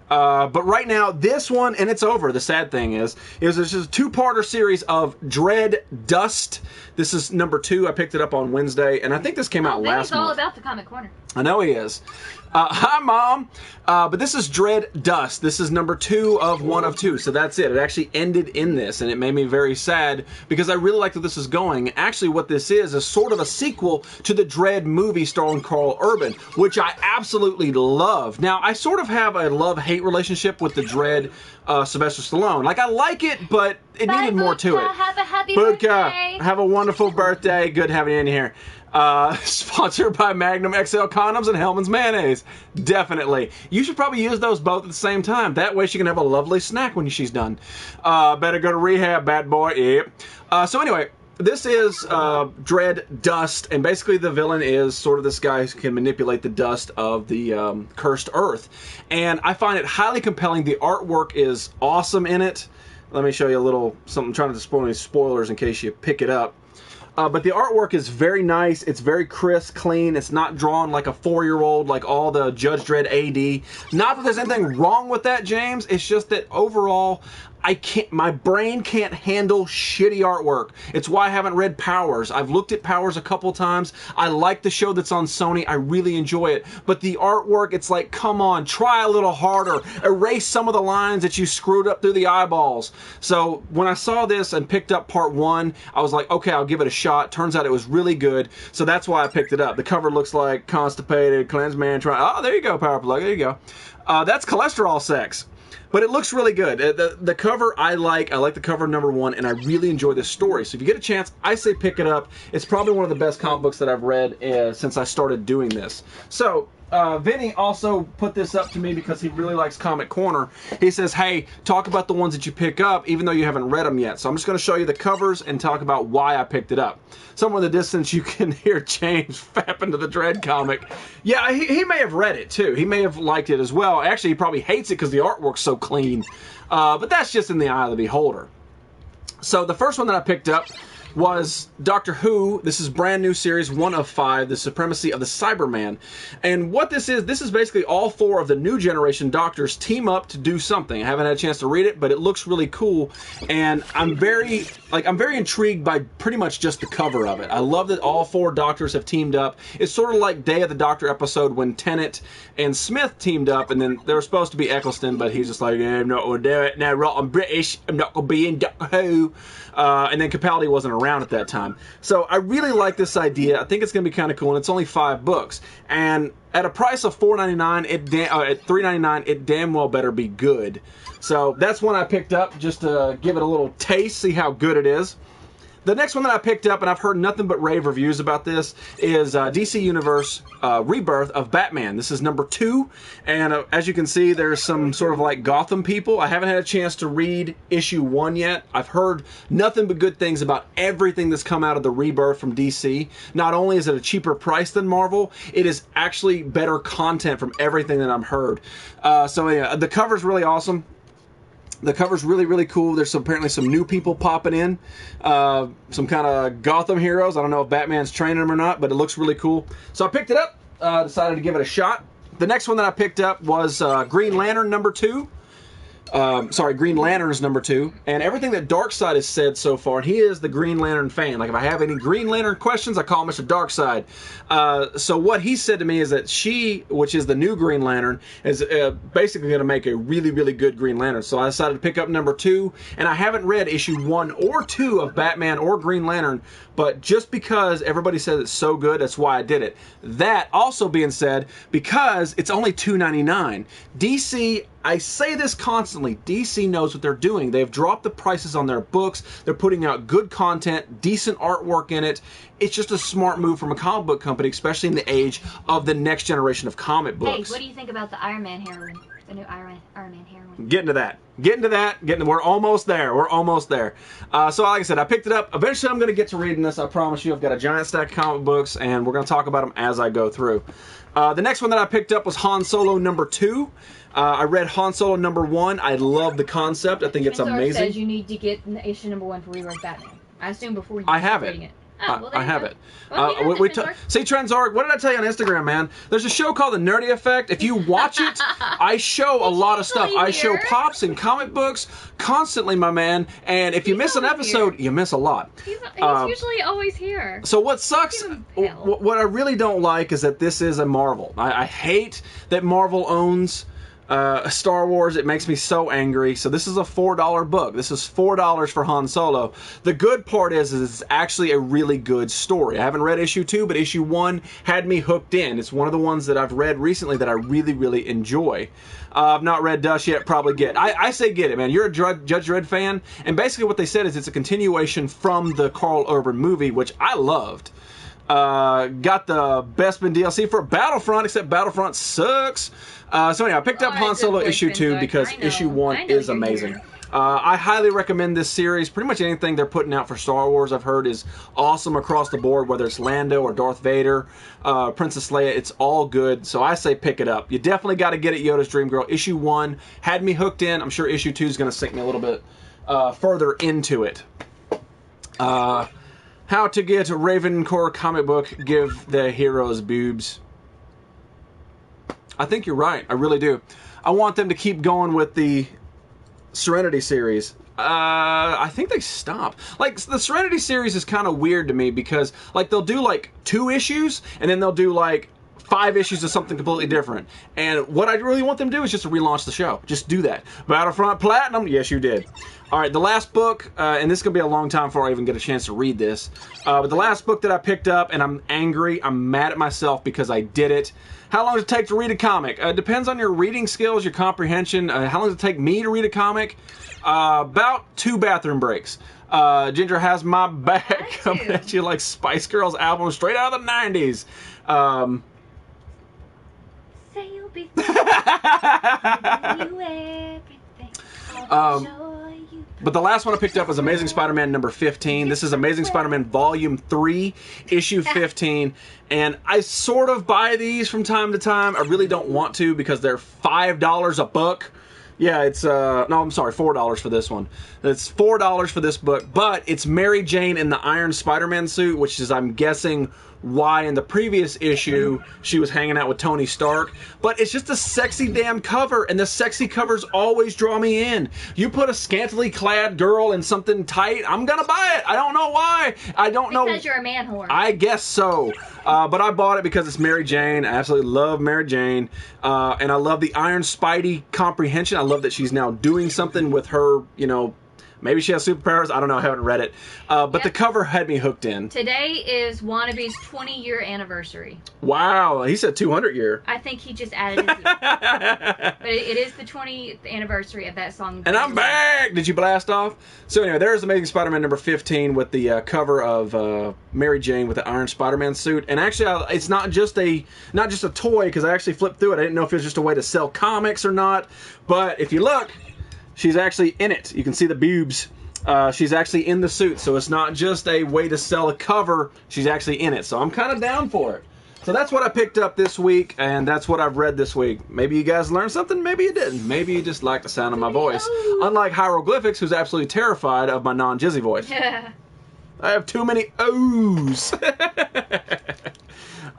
But right now, this one, and it's over. The sad thing is this is a two-parter series of Dread Dust. This is number 2. I picked it up on Wednesday, and I think this came out last month. He's all about the Comic Corner. I know he is. Hi, Mom. But this is Dread Dust. This is number 2 of 1 of 2. So that's it. It actually ended in this, and it made me very sad because I really like that this is going. Actually, what this is sort of a sequel to the Dread movie starring Carl Urban, which I absolutely love. Now, I sort of have a love-hate relationship with the Dread Sylvester Stallone. Like, I like it, but it needed more to it. Have a happy birthday. Have a wonderful birthday. Good having you in here. Sponsored by Magnum XL condoms and Hellman's mayonnaise. Definitely. You should probably use those both at the same time. That way she can have a lovely snack when she's done. Better go to rehab, bad boy. Yep. So anyway, this is Dread Dust, and basically the villain is sort of this guy who can manipulate the dust of the cursed earth. And I find it highly compelling. The artwork is awesome in it. Let me show you a little something. I'm trying to spoil any spoilers in case you pick it up. But the artwork is very nice. It's very crisp, clean. It's not drawn like a 4-year-old, like all the Judge Dredd AD. Not that there's anything wrong with that, James. It's just that overall, my brain can't handle shitty artwork. It's why I haven't read Powers. I've looked at Powers a couple times. I like the show that's on Sony. I really enjoy it. But the artwork, it's like, come on, try a little harder. Erase some of the lines that you screwed up through the eyeballs. So when I saw this and picked up part 1, I was like, okay, I'll give it a shot. Turns out it was really good. So that's why I picked it up. The cover looks like constipated, cleansed man. Oh, there you go, Power Plug. There you go. That's cholesterol sex. But it looks really good. The cover I like the cover number 1, and I really enjoy this story. So if you get a chance, I say pick it up. It's probably one of the best comic books that I've read since I started doing this. So Vinny also put this up to me because he really likes Comic Corner. He says, hey, talk about the ones that you pick up, even though you haven't read them yet. So I'm just going to show you the covers and talk about why I picked it up. Somewhere in the distance, you can hear James fapping to the Dread comic. Yeah, he may have read it, too. He may have liked it as well. Actually, he probably hates it because the artwork's so clean. But that's just in the eye of the beholder. So the first one that I picked up was Doctor Who. This is brand new series 1 of 5, The Supremacy of the Cyberman. And what this is basically all 4 of the new generation Doctors team up to do something. I haven't had a chance to read it, but it looks really cool. And I'm very intrigued by pretty much just the cover of it. I love that all 4 Doctors have teamed up. It's sort of like Day of the Doctor episode when Tennant and Smith teamed up, and then they were supposed to be Eccleston, but he's just like, I'm not going to do it. No, I'm British. I'm not going to be in Doctor Who. And then Capaldi wasn't around at that time. So I really like this idea. I think it's going to be kind of cool, and it's only 5 books. And at a price of $4.99, at $3.99, it damn well better be good. So that's one I picked up just to give it a little taste, see how good it is. The next one that I picked up, and I've heard nothing but rave reviews about this, is DC Universe Rebirth of Batman. This is number 2, and as you can see, there's some sort of like Gotham people. I haven't had a chance to read issue 1 yet. I've heard nothing but good things about everything that's come out of the Rebirth from DC. Not only is it a cheaper price than Marvel, it is actually better content from everything that I've heard. So yeah, the cover's really awesome. The cover's really, really cool. There's apparently some new people popping in. Some kind of Gotham heroes. I don't know if Batman's training them or not, but it looks really cool. So I picked it up. Decided to give it a shot. The next one that I picked up was Green Lantern number 2. Green Lantern's number 2, and everything that Darkseid has said so far, and he is the Green Lantern fan. Like, if I have any Green Lantern questions, I call Mr. Darkseid. So what he said to me is that she, which is the new Green Lantern, is basically going to make a really, really good Green Lantern. So I decided to pick up number 2, and I haven't read issue 1 or 2 of Batman or Green Lantern, but just because everybody says it's so good, that's why I did it. That also being said, because it's only $2.99, DC, I say this constantly, DC knows what they're doing. They've dropped the prices on their books. They're putting out good content, decent artwork in it. It's just a smart move from a comic book company, especially in the age of the next generation of comic books. Hey, what do you think about the Iron Man heroine? The new Iron Man heroine. Get into that. We're almost there. So like I said, I picked it up. Eventually I'm going to get to reading this. I promise you. I've got a giant stack of comic books, and we're going to talk about them as I go through. The next one that I picked up was Han Solo number 2. I read Han Solo number 1. I love the concept. I think it's amazing. Says you need to get issue number 1 for Rebirth Batman. I assume before you have reading it. it. Oh, well, I have go. it. Well, See, Trenzark, what did I tell you on Instagram, man? There's a show called The Nerdy Effect. If you watch it, I show a lot of stuff. I show pops and comic books constantly, my man. And if you miss an episode, you miss a lot. He's usually always here. So what sucks, what I really don't like is that this is a Marvel. I hate that Marvel owns Star Wars. It makes me so angry. So this is a $4 book. This is $4 for Han Solo. The good part is it's actually a really good story. I haven't read issue 2, but issue 1 had me hooked in. It's one of the ones that I've read recently that I really, really enjoy. I've not read Dust yet, probably get. I say get it, man. You're a Judge Dredd fan, and basically what they said is it's a continuation from the Carl Urban movie, which I loved. Got the Bespin DLC for Battlefront, except Battlefront sucks. So anyway, I picked up Han Solo issue 2 because issue 1 is amazing. I highly recommend this series. Pretty much anything they're putting out for Star Wars, I've heard, is awesome across the board, whether it's Lando or Darth Vader, Princess Leia. It's all good, so I say pick it up. You definitely got to get it, Yoda's Dream Girl. Issue 1 had me hooked in. I'm sure issue 2 is going to sink me a little bit further into it. How to get a Ravencore comic book, give the heroes boobs. I think you're right. I really do. I want them to keep going with the Serenity series. I think they stopped. Like, the Serenity series is kind of weird to me because, like, they'll do, like, 2 issues, and then they'll do, like, 5 issues of something completely different. And what I really want them to do is just to relaunch the show. Just do that. Battlefront Platinum, yes, you did. All right, the last book, and this is going to be a long time before I even get a chance to read this, but the last book that I picked up, and I'm angry, I'm mad at myself because I did it. How long does it take to read a comic? It depends on your reading skills, your comprehension. How long does it take me to read a comic? About 2 bathroom breaks. Ginger has my back coming at you like Spice Girls album straight out of the 90s. Say you'll be you everything. But the last one I picked up was Amazing Spider-Man number 15. This is Amazing Spider-Man Volume 3, Issue 15. And I sort of buy these from time to time. I really don't want to because they're $5 a book. Yeah, it's, no, I'm sorry, $4 for this one. It's $4 for this book, but it's Mary Jane in the Iron Spider-Man suit, which is, I'm guessing, why in the previous issue she was hanging out with Tony Stark. But it's just a sexy damn cover, and the sexy covers always draw me in. You put a scantily clad girl in something tight, I'm gonna buy it. I don't know why. I don't know. Because you're a man whore. I guess so. But I bought it because it's Mary Jane. I absolutely love Mary Jane. And I love the Iron Spidey comprehension. I love that she's now doing something with her, you know, maybe she has superpowers. I don't know. I haven't read it. But the cover had me hooked in. Today is Wannabe's 20-year anniversary. Wow. He said 200 year. I think he just added his year. But it is the 20th anniversary of that song. And I'm back! Did you blast off? So anyway, there's Amazing Spider-Man number 15 with the cover of Mary Jane with the Iron Spider-Man suit. And actually, it's not just a toy, because I actually flipped through it. I didn't know if it was just a way to sell comics or not. But if you look, she's actually in it. You can see the boobs. She's actually in the suit, so it's not just a way to sell a cover. She's actually in it, so I'm kind of down for it. So that's what I picked up this week, and that's what I've read this week. Maybe you guys learned something, maybe you didn't. Maybe you just like the sound of my voice. Unlike Hieroglyphics, who's absolutely terrified of my non-Jizzy voice. Yeah. I have too many O's.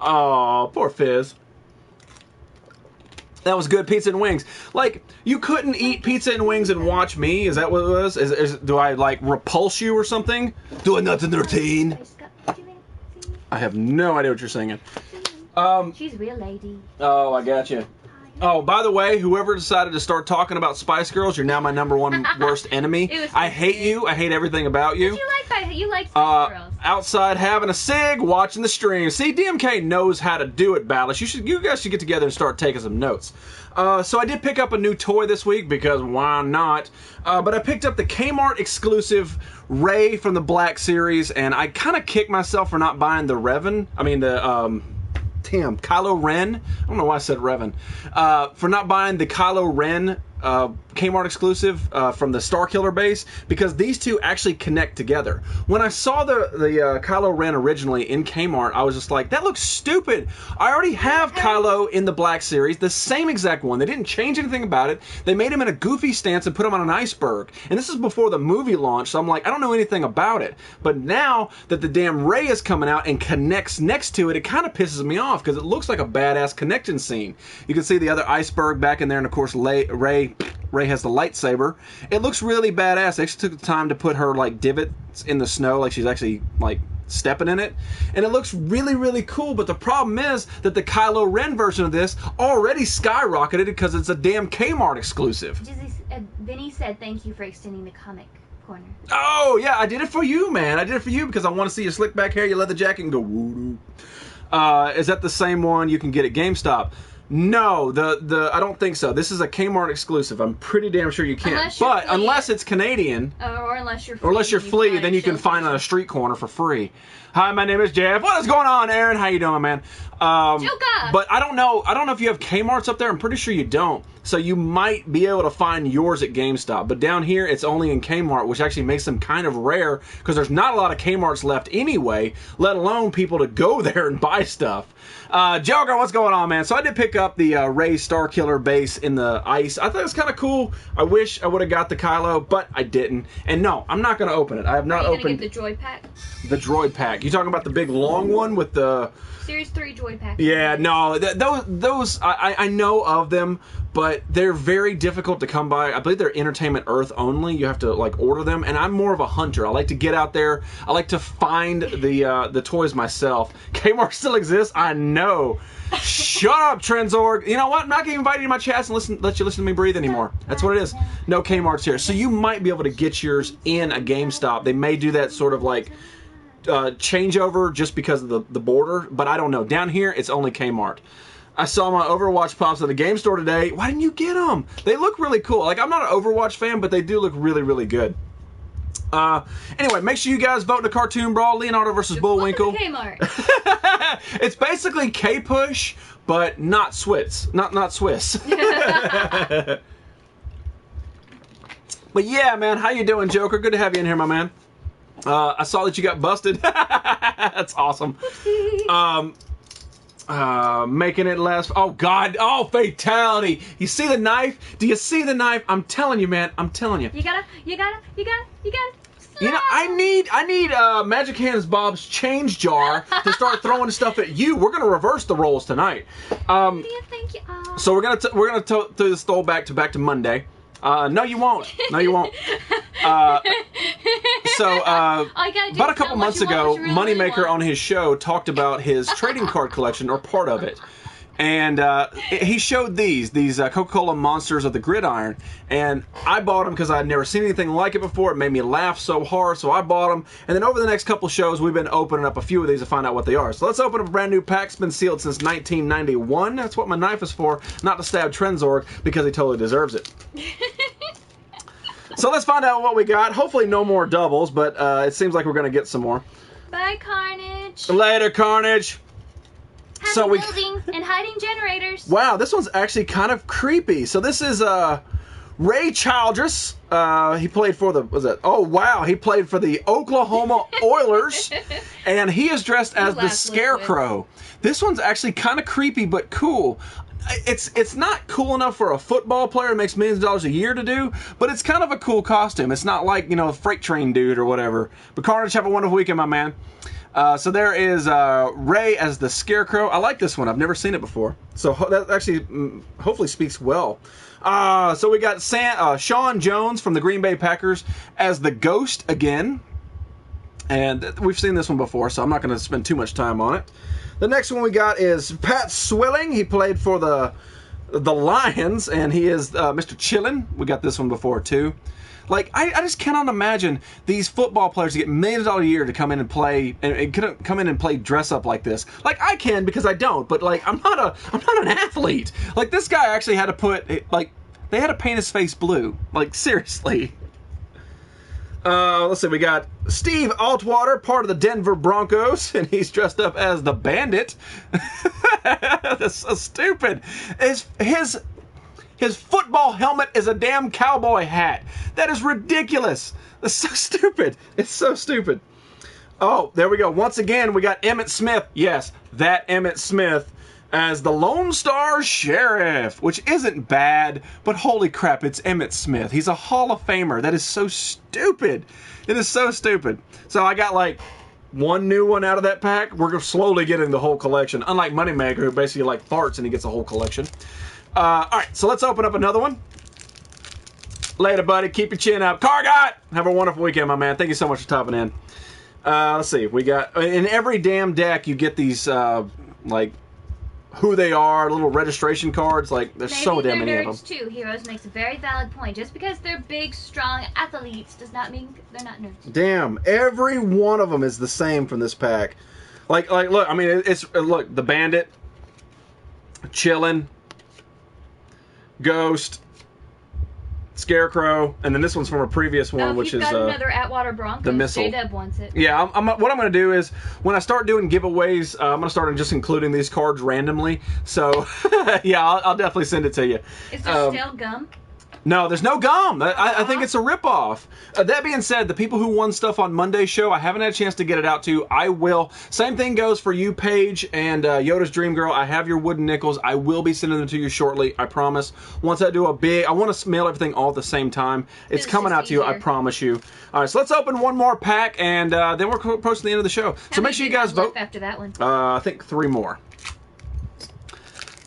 Aw, poor Fizz. That was good pizza and wings. Like, you couldn't eat pizza and wings and watch me? Is that what it was? Do I, like, repulse you or something? Do I not entertain? I have no idea what you're singing. She's a real lady. Oh, I got you. Oh, by the way, whoever decided to start talking about Spice Girls, you're now my #1 worst enemy. I hate you. I hate everything about you. You like Spice Girls. Outside having a cig, watching the stream. See, DMK knows how to do it, Ballas. You guys should get together and start taking some notes. So I did pick up a new toy this week because why not? But I picked up the Kmart exclusive Ray from the Black series, and I kind of kicked myself for not buying the Kylo Ren. I don't know why I said Revan. For not buying the Kylo Ren Kmart exclusive from the Starkiller base, because these two actually connect together. When I saw the Kylo Ren originally in Kmart, I was just like, that looks stupid. I already have Kylo in the Black series, the same exact one. They didn't change anything about it. They made him in a goofy stance and put him on an iceberg. And this is before the movie launch, so I'm like, I don't know anything about it. But now that the damn Ray is coming out and connects next to it, it kind of pisses me off because it looks like a badass connection scene. You can see the other iceberg back in there, and of course Ray has the lightsaber. It looks really badass. They actually took the time to put her like divots in the snow, like she's actually like stepping in it, and it looks really, really cool. But the problem is that the Kylo Ren version of this already skyrocketed because it's a damn Kmart exclusive. Vinny said thank you for extending the comic corner. Oh yeah, I did it for you, man. I did it for you because I want to see your slick back hair, your leather jacket, and go woo. Is that the same one you can get at GameStop? No, I don't think so. This is a Kmart exclusive. I'm pretty damn sure you can't. But unless it's Canadian, or unless you're flea, then you can find it on a street corner for free. Hi, my name is Jeff. What is going on, Aaron? How you doing, man? But I don't know if you have Kmart's up there. I'm pretty sure you don't. So you might be able to find yours at GameStop. But down here, it's only in Kmart, which actually makes them kind of rare because there's not a lot of Kmart's left anyway, let alone people to go there and buy stuff. Joker, what's going on, man? So I did pick up the Ray Starkiller base in the ice. I thought it was kind of cool. I wish I would have got the Kylo, but I didn't. And no, I'm not going to open it. I have not opened. Are you going to get the Droid Pack? The Droid Pack. You talking about the big long one with the... Series 3 Droid Pack. Yeah, no, those I know of them, but they're very difficult to come by. I believe they're Entertainment Earth only. You have to like order them, and I'm more of a hunter. I like to get out there. I like to find the toys myself. Kmart still exists. I know. Shut up, Trenzorg. You know what? I'm not going to invite you to my chats and let you listen to me breathe anymore. That's what it is. No Kmart's here. So you might be able to get yours in a GameStop. They may do that sort of like changeover just because of the border, but I don't know. Down here, it's only Kmart. I saw my Overwatch pops at the game store today. Why didn't you get them? They look really cool. Like, I'm not an Overwatch fan, but they do look really, really good. Anyway, make sure you guys vote in the Cartoon Brawl, Leonardo versus Bullwinkle. Kmart. It's basically K-Push, but not Swiss. Not Swiss. But yeah, man, how you doing, Joker? Good to have you in here, my man. I saw that you got busted. That's awesome. Making it last. Oh God! Oh, fatality! You see the knife? Do you see the knife? I'm telling you, man. I'm telling you. You gotta. You know, I need Magic Hands Bob's change jar to start throwing stuff at you. We're gonna reverse the roles tonight. What do you think you are? So we're gonna throw this throw back to Monday. No, you won't. No, you won't. About a couple months ago, Moneymaker on his show talked about his trading card collection, or part of it. And he showed these Coca-Cola Monsters of the Gridiron. And I bought them because I had never seen anything like it before. It made me laugh so hard, so I bought them. And then over the next couple shows, we've been opening up a few of these to find out what they are. So let's open up a brand new pack. It's been sealed since 1991. That's what my knife is for, not to stab Trenzorg, because he totally deserves it. So let's find out what we got. Hopefully no more doubles, but it seems like we're going to get some more. Bye, Carnage. Later, Carnage. Happy building and hiding generators. Wow, this one's actually kind of creepy. So this is Ray Childress. He played for he played for the Oklahoma Oilers, and he is dressed as the Scarecrow. This one's actually kind of creepy but cool. It's not cool enough for a football player who makes millions of dollars a year to do, but it's kind of a cool costume. It's not like, a freight train dude or whatever. But Carnage, have a wonderful weekend, my man. So there is Ray as the Scarecrow. I like this one. I've never seen it before. So that actually hopefully speaks well. So we got Sean Jones from the Green Bay Packers as the Ghost again. And we've seen this one before, so I'm not going to spend too much time on it. The next one we got is Pat Swilling. He played for the Lions, and he is Mr. Chillin. We got this one before, too. Like, I just cannot imagine these football players to get millions of dollars a year to come in and play dress up like this. Like, I can because I don't, but like I'm not an athlete. Like, this guy actually had to they had to paint his face blue. Like, seriously. Let's see, we got Steve Altwater, part of the Denver Broncos, and he's dressed up as the Bandit. That's so stupid. His football helmet is a damn cowboy hat. That is ridiculous. That's so stupid. It's so stupid. Oh, there we go. Once again, we got Emmitt Smith. Yes, that Emmitt Smith as the Lone Star Sheriff, which isn't bad, but holy crap, it's Emmitt Smith. He's a Hall of Famer. That is so stupid. It is so stupid. So I got like one new one out of that pack. We're slowly getting the whole collection. Unlike Moneymaker, who basically like farts and he gets a whole collection. Alright, so let's open up another one. Later, buddy. Keep your chin up. Cargot! Have a wonderful weekend, my man. Thank you so much for topping in. Let's see. We got... In every damn deck, you get these, like, who they are, little registration cards. Like, there's so damn many of them. Too. Heroes makes a very valid point. Just because they're big, strong athletes does not mean they're not nerds. Damn. Every one of them is the same from this pack. Like look, I mean, look, the Bandit, Chillin', Ghost, Scarecrow, and then this one's from a previous one, which is another Atwater Broncos. The Missile. J-Dub wants it. Yeah, what I'm going to do is when I start doing giveaways, I'm going to start just including these cards randomly. So yeah, I'll definitely send it to you. Is there still gum? No, there's no gum. I think it's a ripoff. That being said, the people who won stuff on Monday's show, I haven't had a chance to get it out to. I will. Same thing goes for you, Paige, and Yoda's Dream Girl. I have your wooden nickels. I will be sending them to you shortly. I promise. Once I do I want to mail everything all at the same time. It's coming out to you. I promise you. All right, so let's open one more pack, and then we're approaching the end of the show. So make sure you guys vote. After that one? I think 3 more.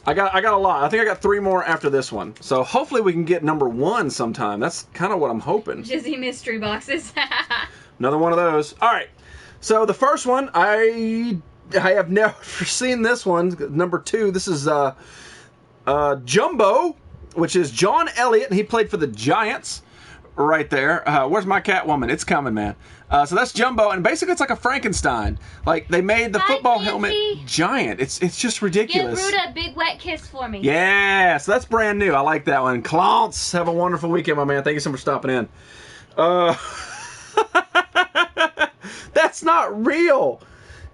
I got a lot. I think I got 3 more after this one. So hopefully we can get number 1 sometime. That's kind of what I'm hoping. Jizzy mystery boxes. Another one of those. All right. So the first one, I have never seen this one. Number 2. This is Jumbo, which is John Elliott, and he played for the Giants. Right there. Where's my Catwoman? It's coming, man. So that's Jumbo, and basically it's like a Frankenstein. Like, they made the football helmet giant. It's just ridiculous. Give Ruta a big wet kiss for me. Yeah, so that's brand new. I like that one. Clounce, have a wonderful weekend, my man. Thank you so much for stopping in. That's not real.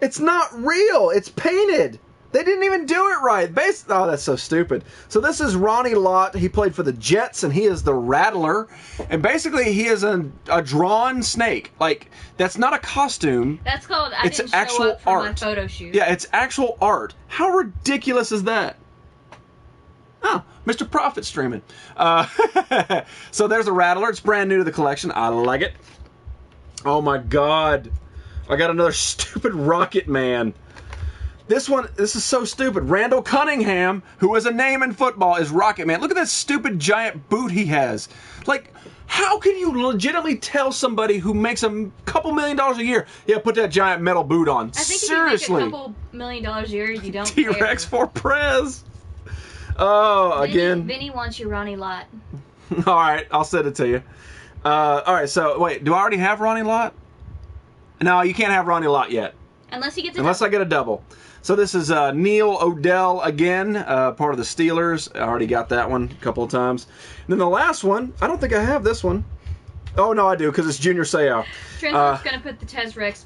It's not real. It's painted. They didn't even do it right. Oh, that's so stupid. So this is Ronnie Lott. He played for the Jets, and he is the Rattler. And basically, he is a drawn snake. Like, that's not a costume. That's called I didn't show up for my photo shoot. Yeah, it's actual art. How ridiculous is that? Oh, Mr. Profit streaming. So there's a Rattler. It's brand new to the collection. I like it. Oh, my God. I got another stupid Rocket Man. This is so stupid. Randall Cunningham, who has a name in football, is Rocket Man. Look at that stupid giant boot he has. Like, how can you legitimately tell somebody who makes a couple $1 million a year, yeah, put that giant metal boot on? I think seriously. If you make a couple $1 million a year, you don't T-Rex care. for Prez. Oh, again. Vinny wants your Ronnie Lott. All right, I'll send it to you. All right, so, wait, do I already have Ronnie Lott? No, you can't have Ronnie Lott yet. Unless he gets I get a double. So this is Neil Odell again, part of the Steelers. I already got that one a couple of times. And then the last one, I don't think I have this one. Oh, no, I do, because it's Junior Seau. Trent's going to put the Tez-Rex.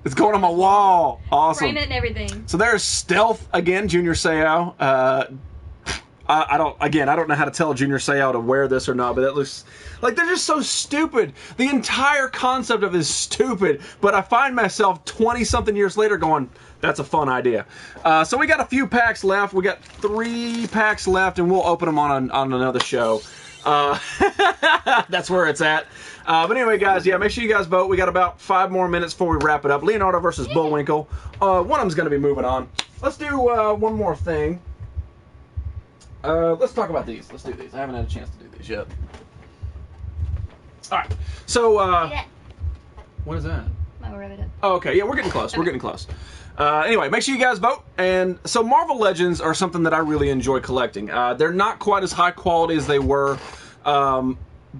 It's going on my wall. Awesome. Frame it and everything. So there's Stealth again, Junior Seau. I don't know how to tell Junior Seau to wear this or not, but it looks like they're just so stupid. The entire concept of it is stupid, but I find myself 20-something years later going, that's a fun idea. So we got a few packs left. We got 3 packs left, and we'll open them on another show. That's where it's at. But anyway, guys, yeah, make sure you guys vote. We got about 5 more minutes before we wrap it up. Leonardo versus Bullwinkle. One of them's going to be moving on. Let's do one more thing. Let's talk about these. Let's do these. I haven't had a chance to do these yet. All right. So, what is that? Oh, okay. Yeah, we're getting close. Okay. We're getting close. Anyway, make sure you guys vote. And so Marvel Legends are something that I really enjoy collecting. They're not quite as high quality as they were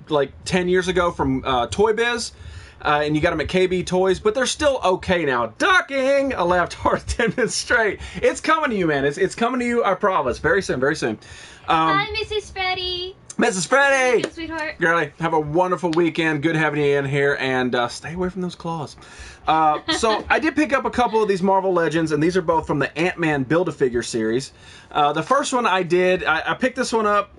like 10 years ago from Toy Biz. And you got them at KB Toys, but they're still okay now. Ducking! I laughed hard 10 minutes straight. It's coming to you, man. It's coming to you, I promise. Very soon, very soon. Hi, Mrs. Freddy. Mrs. Freddy! Good, sweetheart. Girlie, have a wonderful weekend. Good having you in here, and stay away from those claws. So I did pick up a couple of these Marvel Legends, and these are both from the Ant-Man Build-A-Figure series. The first one I did, I picked this one up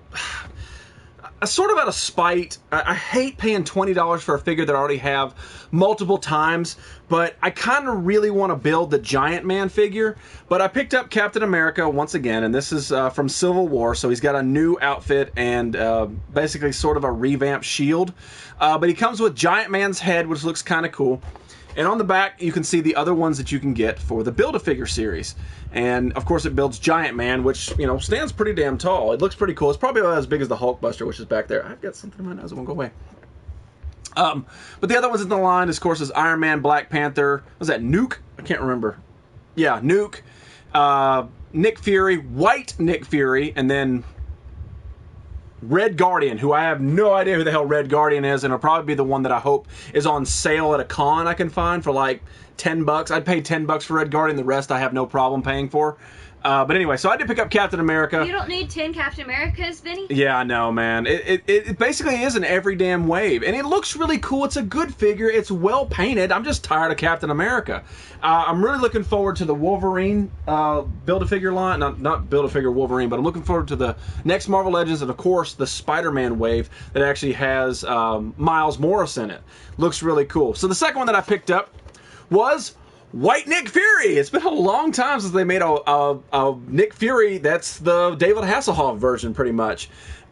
sort of out of spite. I hate paying $20 for a figure that I already have multiple times, but I kind of really want to build the Giant Man figure. But I picked up Captain America once again, and this is from Civil War, so he's got a new outfit and basically sort of a revamped shield. But he comes with Giant Man's head, which looks kind of cool. And on the back, you can see the other ones that you can get for the Build-A-Figure series. And, of course, it builds Giant Man, which, you know, stands pretty damn tall. It looks pretty cool. It's probably about as big as the Hulkbuster, which is back there. I've got something in my nose. It won't go away. But the other ones in the line, of course, is Iron Man, Black Panther. Was that Nuke? I can't remember. Yeah, Nuke. Nick Fury, White Nick Fury, and then Red Guardian, who I have no idea who the hell Red Guardian is, and it'll probably be the one that I hope is on sale at a con I can find for like $10. I'd pay $10 for Red Guardian. The rest I have no problem paying for. But anyway, so I did pick up Captain America. You don't need 10 Captain Americas, Vinny? Yeah, I know, man. It basically is an every damn wave. And it looks really cool. It's a good figure. It's well painted. I'm just tired of Captain America. I'm really looking forward to the Wolverine Build-A-Figure line. Not Build-A-Figure Wolverine, but I'm looking forward to the next Marvel Legends and, of course, the Spider-Man wave that actually has Miles Morris in it. Looks really cool. So the second one that I picked up was White Nick Fury. It's been a long time since they made a Nick Fury that's the David Hasselhoff version, pretty much.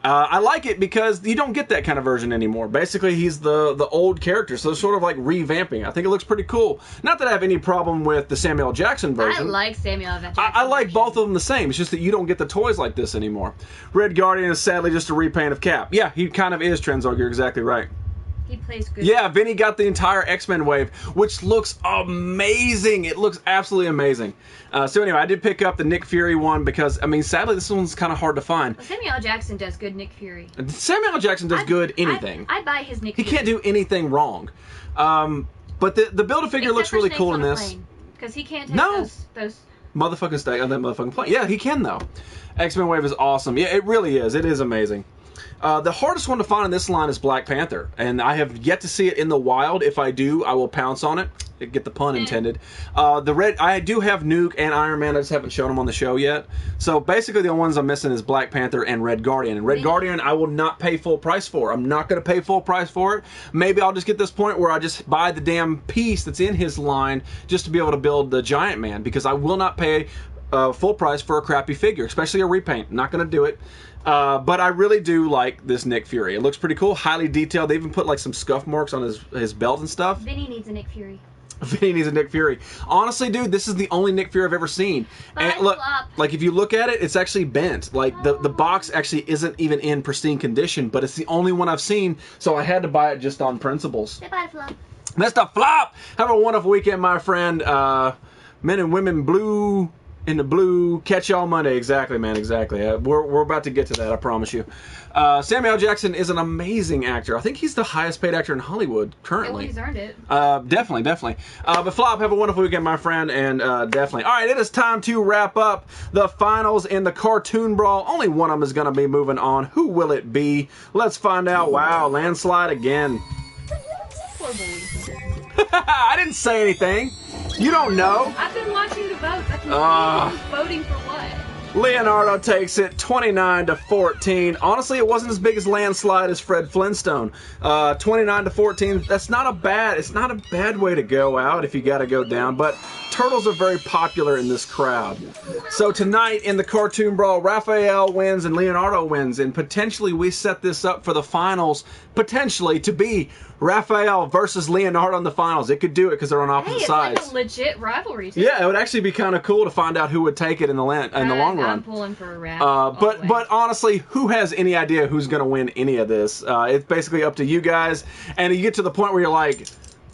I like it because you don't get that kind of version anymore. Basically, he's the old character, so it's sort of like revamping. I think it looks pretty cool. Not that I have any problem with the Samuel L. Jackson version. I like Samuel L. Jackson. I like version. both of them the same. It's just that you don't get the toys like this anymore. Red Guardian is sadly just a repaint of Cap. Yeah, he kind of is, Trenzog. You're exactly right. He plays good. Yeah, Vinny got the entire X-Men wave, which looks amazing. It looks absolutely amazing. So anyway, I did pick up the Nick Fury one because, I mean, sadly, this one's kind of hard to find. Well, Samuel L. Jackson does good Nick Fury. Samuel L. Jackson does good anything. I buy his Nick He Fury. can't do anything wrong. But the Build-A-Figure looks really cool in this. Because he can't take those... Motherfucking stay on that motherfucking plane. Yeah, he can, though. X-Men wave is awesome. Yeah, it really is. It is amazing. The hardest one to find in this line is Black Panther, and I have yet to see it in the wild. If I do, I will pounce on it. Get the pun intended. I do have Nuke and Iron Man. I just haven't shown them on the show yet. So basically, the only ones I'm missing is Black Panther and Red Guardian. And Red Guardian, I will not pay full price for. I'm not going to pay full price for it. Maybe I'll just get this point where I just buy the damn piece that's in his line just to be able to build the Giant Man, because I will not pay full price for a crappy figure, especially a repaint. Not going to do it. But I really do like this Nick Fury. It looks pretty cool, highly detailed. They even put like some scuff marks on his belt and stuff. Vinny needs a Nick Fury. Vinny needs a Nick Fury. Honestly, dude, this is the only Nick Fury I've ever seen. And look, like if you look at it, it's actually bent. Like the box actually isn't even in pristine condition, but it's the only one I've seen, so I had to buy it just on principles. Bye, Flop. Mr. Flop! Have a wonderful weekend, my friend. Men and women blue in the blue. Catch y'all Monday. Exactly, man. Exactly. We're about to get to that, I promise you. Samuel L. Jackson is an amazing actor. I think he's the highest paid actor in Hollywood currently. Yeah, well, he's earned it. Definitely. But Flop, have a wonderful weekend, my friend, and definitely. All right, it is time to wrap up the finals in the Cartoon Brawl. Only one of them is going to be moving on. Who will it be? Let's find out. Wow, landslide again. Poor boy. I didn't say anything. You don't know. I've been watching the votes. I can see who's voting for what. Leonardo takes it 29-14. Honestly, it wasn't as big as landslide as Fred Flintstone. 29-14. It's not a bad way to go out if you got to go down. But turtles are very popular in this crowd. So tonight in the Cartoon Brawl, Raphael wins and Leonardo wins, and potentially we set this up for the finals. Potentially to be Raphael versus Leonardo in the finals. It could do it because they're on opposite sides. Like a legit rivalry too. Yeah, it would actually be kind of cool to find out who would take it in the long run. I'm pulling for a Raph. But honestly, who has any idea who's going to win any of this? It's basically up to you guys, and you get to the point where you're like,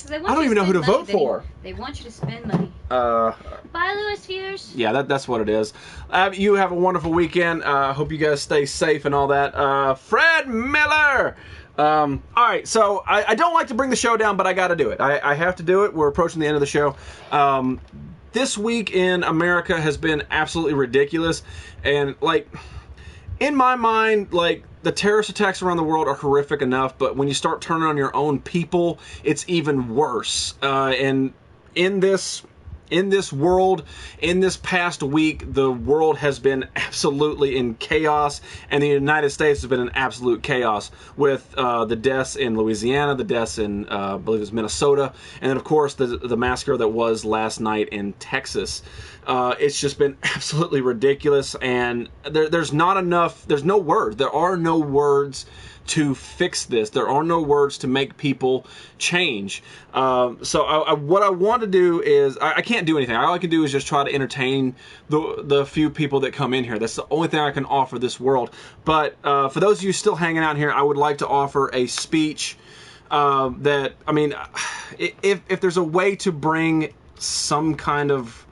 I don't even know who to vote for. They want you to spend money. Bye, Lewis Viewers. Yeah, that's what it is. You have a wonderful weekend. Hope you guys stay safe and all that. Fred Miller. All right, so I don't like to bring the show down, but I got to do it. I have to do it. We're approaching the end of the show. This week in America has been absolutely ridiculous, and like in my mind, like the terrorist attacks around the world are horrific enough, but when you start turning on your own people, it's even worse. And in this world, in this past week, the world has been absolutely in chaos, and the United States has been in absolute chaos with the deaths in Louisiana, the deaths in, I believe it was Minnesota, and then, of course, the massacre that was last night in Texas. It's just been absolutely ridiculous, and there's not enough, there are no words to fix this. There are no words to make people change. So what I want to do is, I can't do anything. All I can do is just try to entertain the few people that come in here. That's the only thing I can offer this world. But for those of you still hanging out here, I would like to offer a speech that, I mean, if there's a way to bring some kind of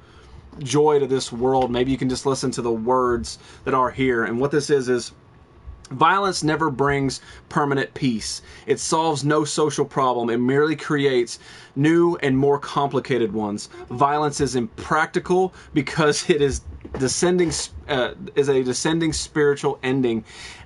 joy to this world, maybe you can just listen to the words that are here. And what this is violence never brings permanent peace. It solves no social problem. It merely creates new and more complicated ones. Violence is impractical because it is a descending spiritual ending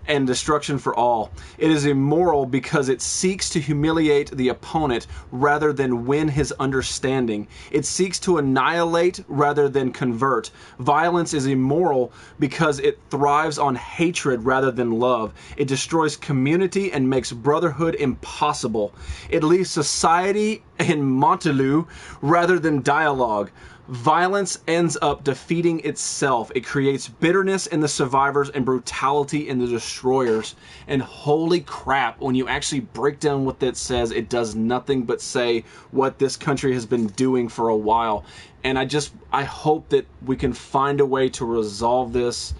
and destruction for all. It is immoral because it seeks to humiliate the opponent rather than win his understanding. It seeks to annihilate rather than convert. Violence is immoral because it thrives on hatred rather than love. It destroys community and makes brotherhood impossible. It leaves society in Montelou rather than dialogue. Violence ends up defeating itself. It creates bitterness in the survivors and brutality in the destroyers. And holy crap, when you actually break down what that says, it does nothing but say what this country has been doing for a while. And I hope that we can find a way to resolve this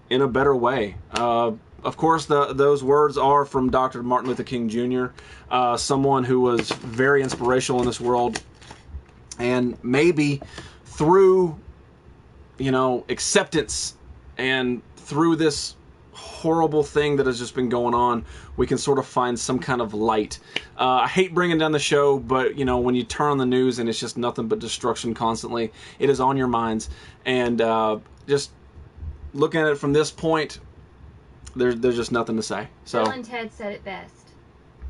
in a better way. Of course, those words are from Dr. Martin Luther King Jr., someone who was very inspirational in this world. And maybe through, acceptance and through this horrible thing that has just been going on, we can sort of find some kind of light. I hate bringing down the show, but, when you turn on the news and it's just nothing but destruction constantly, it is on your minds. And just looking at it from this point, there's just nothing to say. So Bill and Ted said it best.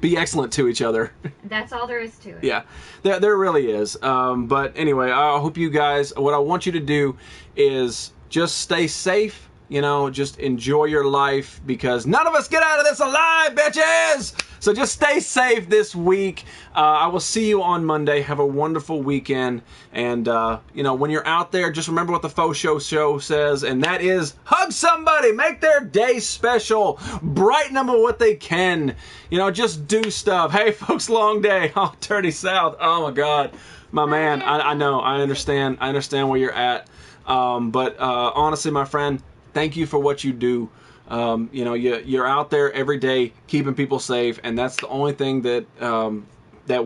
Be excellent to each other. That's all there is to it. Yeah, there really is. But anyway, I hope you guys, what I want you to do is just stay safe, just enjoy your life, because none of us get out of this alive, bitches! So just stay safe this week. I will see you on Monday. Have a wonderful weekend. And, when you're out there, just remember what the Faux Show says, and that is hug somebody, make their day special, brighten them with what they can. Just do stuff. Hey, folks, long day. Oh, Dirty South. Oh, my God. My man, I know. I understand. I understand where you're at. But honestly, my friend, thank you for what you do. You're out there every day keeping people safe, and that's the only thing that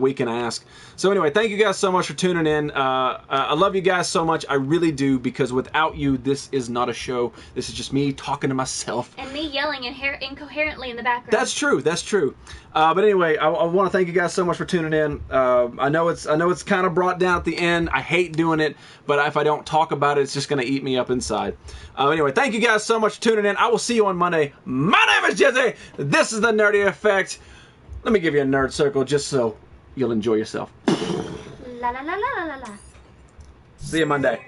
we can ask. So anyway, thank you guys so much for tuning in. I love you guys so much. I really do, because without you, this is not a show. This is just me talking to myself. And me yelling incoherently in the background. That's true. That's true. But anyway, I want to thank you guys so much for tuning in. I know it's kind of brought down at the end. I hate doing it, but if I don't talk about it, it's just going to eat me up inside. Anyway, thank you guys so much for tuning in. I will see you on Monday. My name is Jesse. This is the Nerdy Effect. Let me give you a nerd circle just so you'll enjoy yourself. La la la la la la. See you Monday.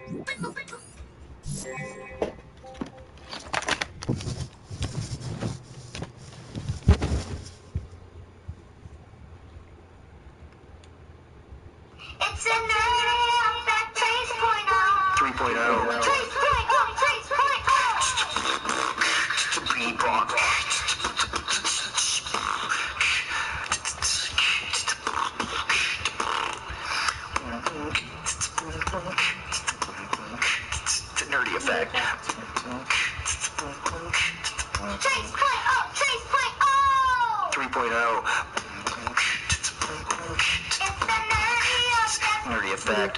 It's a Nerdy Effect 3.0. 3.0. Nerdy Effect. 3.0. It's the Nerdy Effect. Nerdy Effect.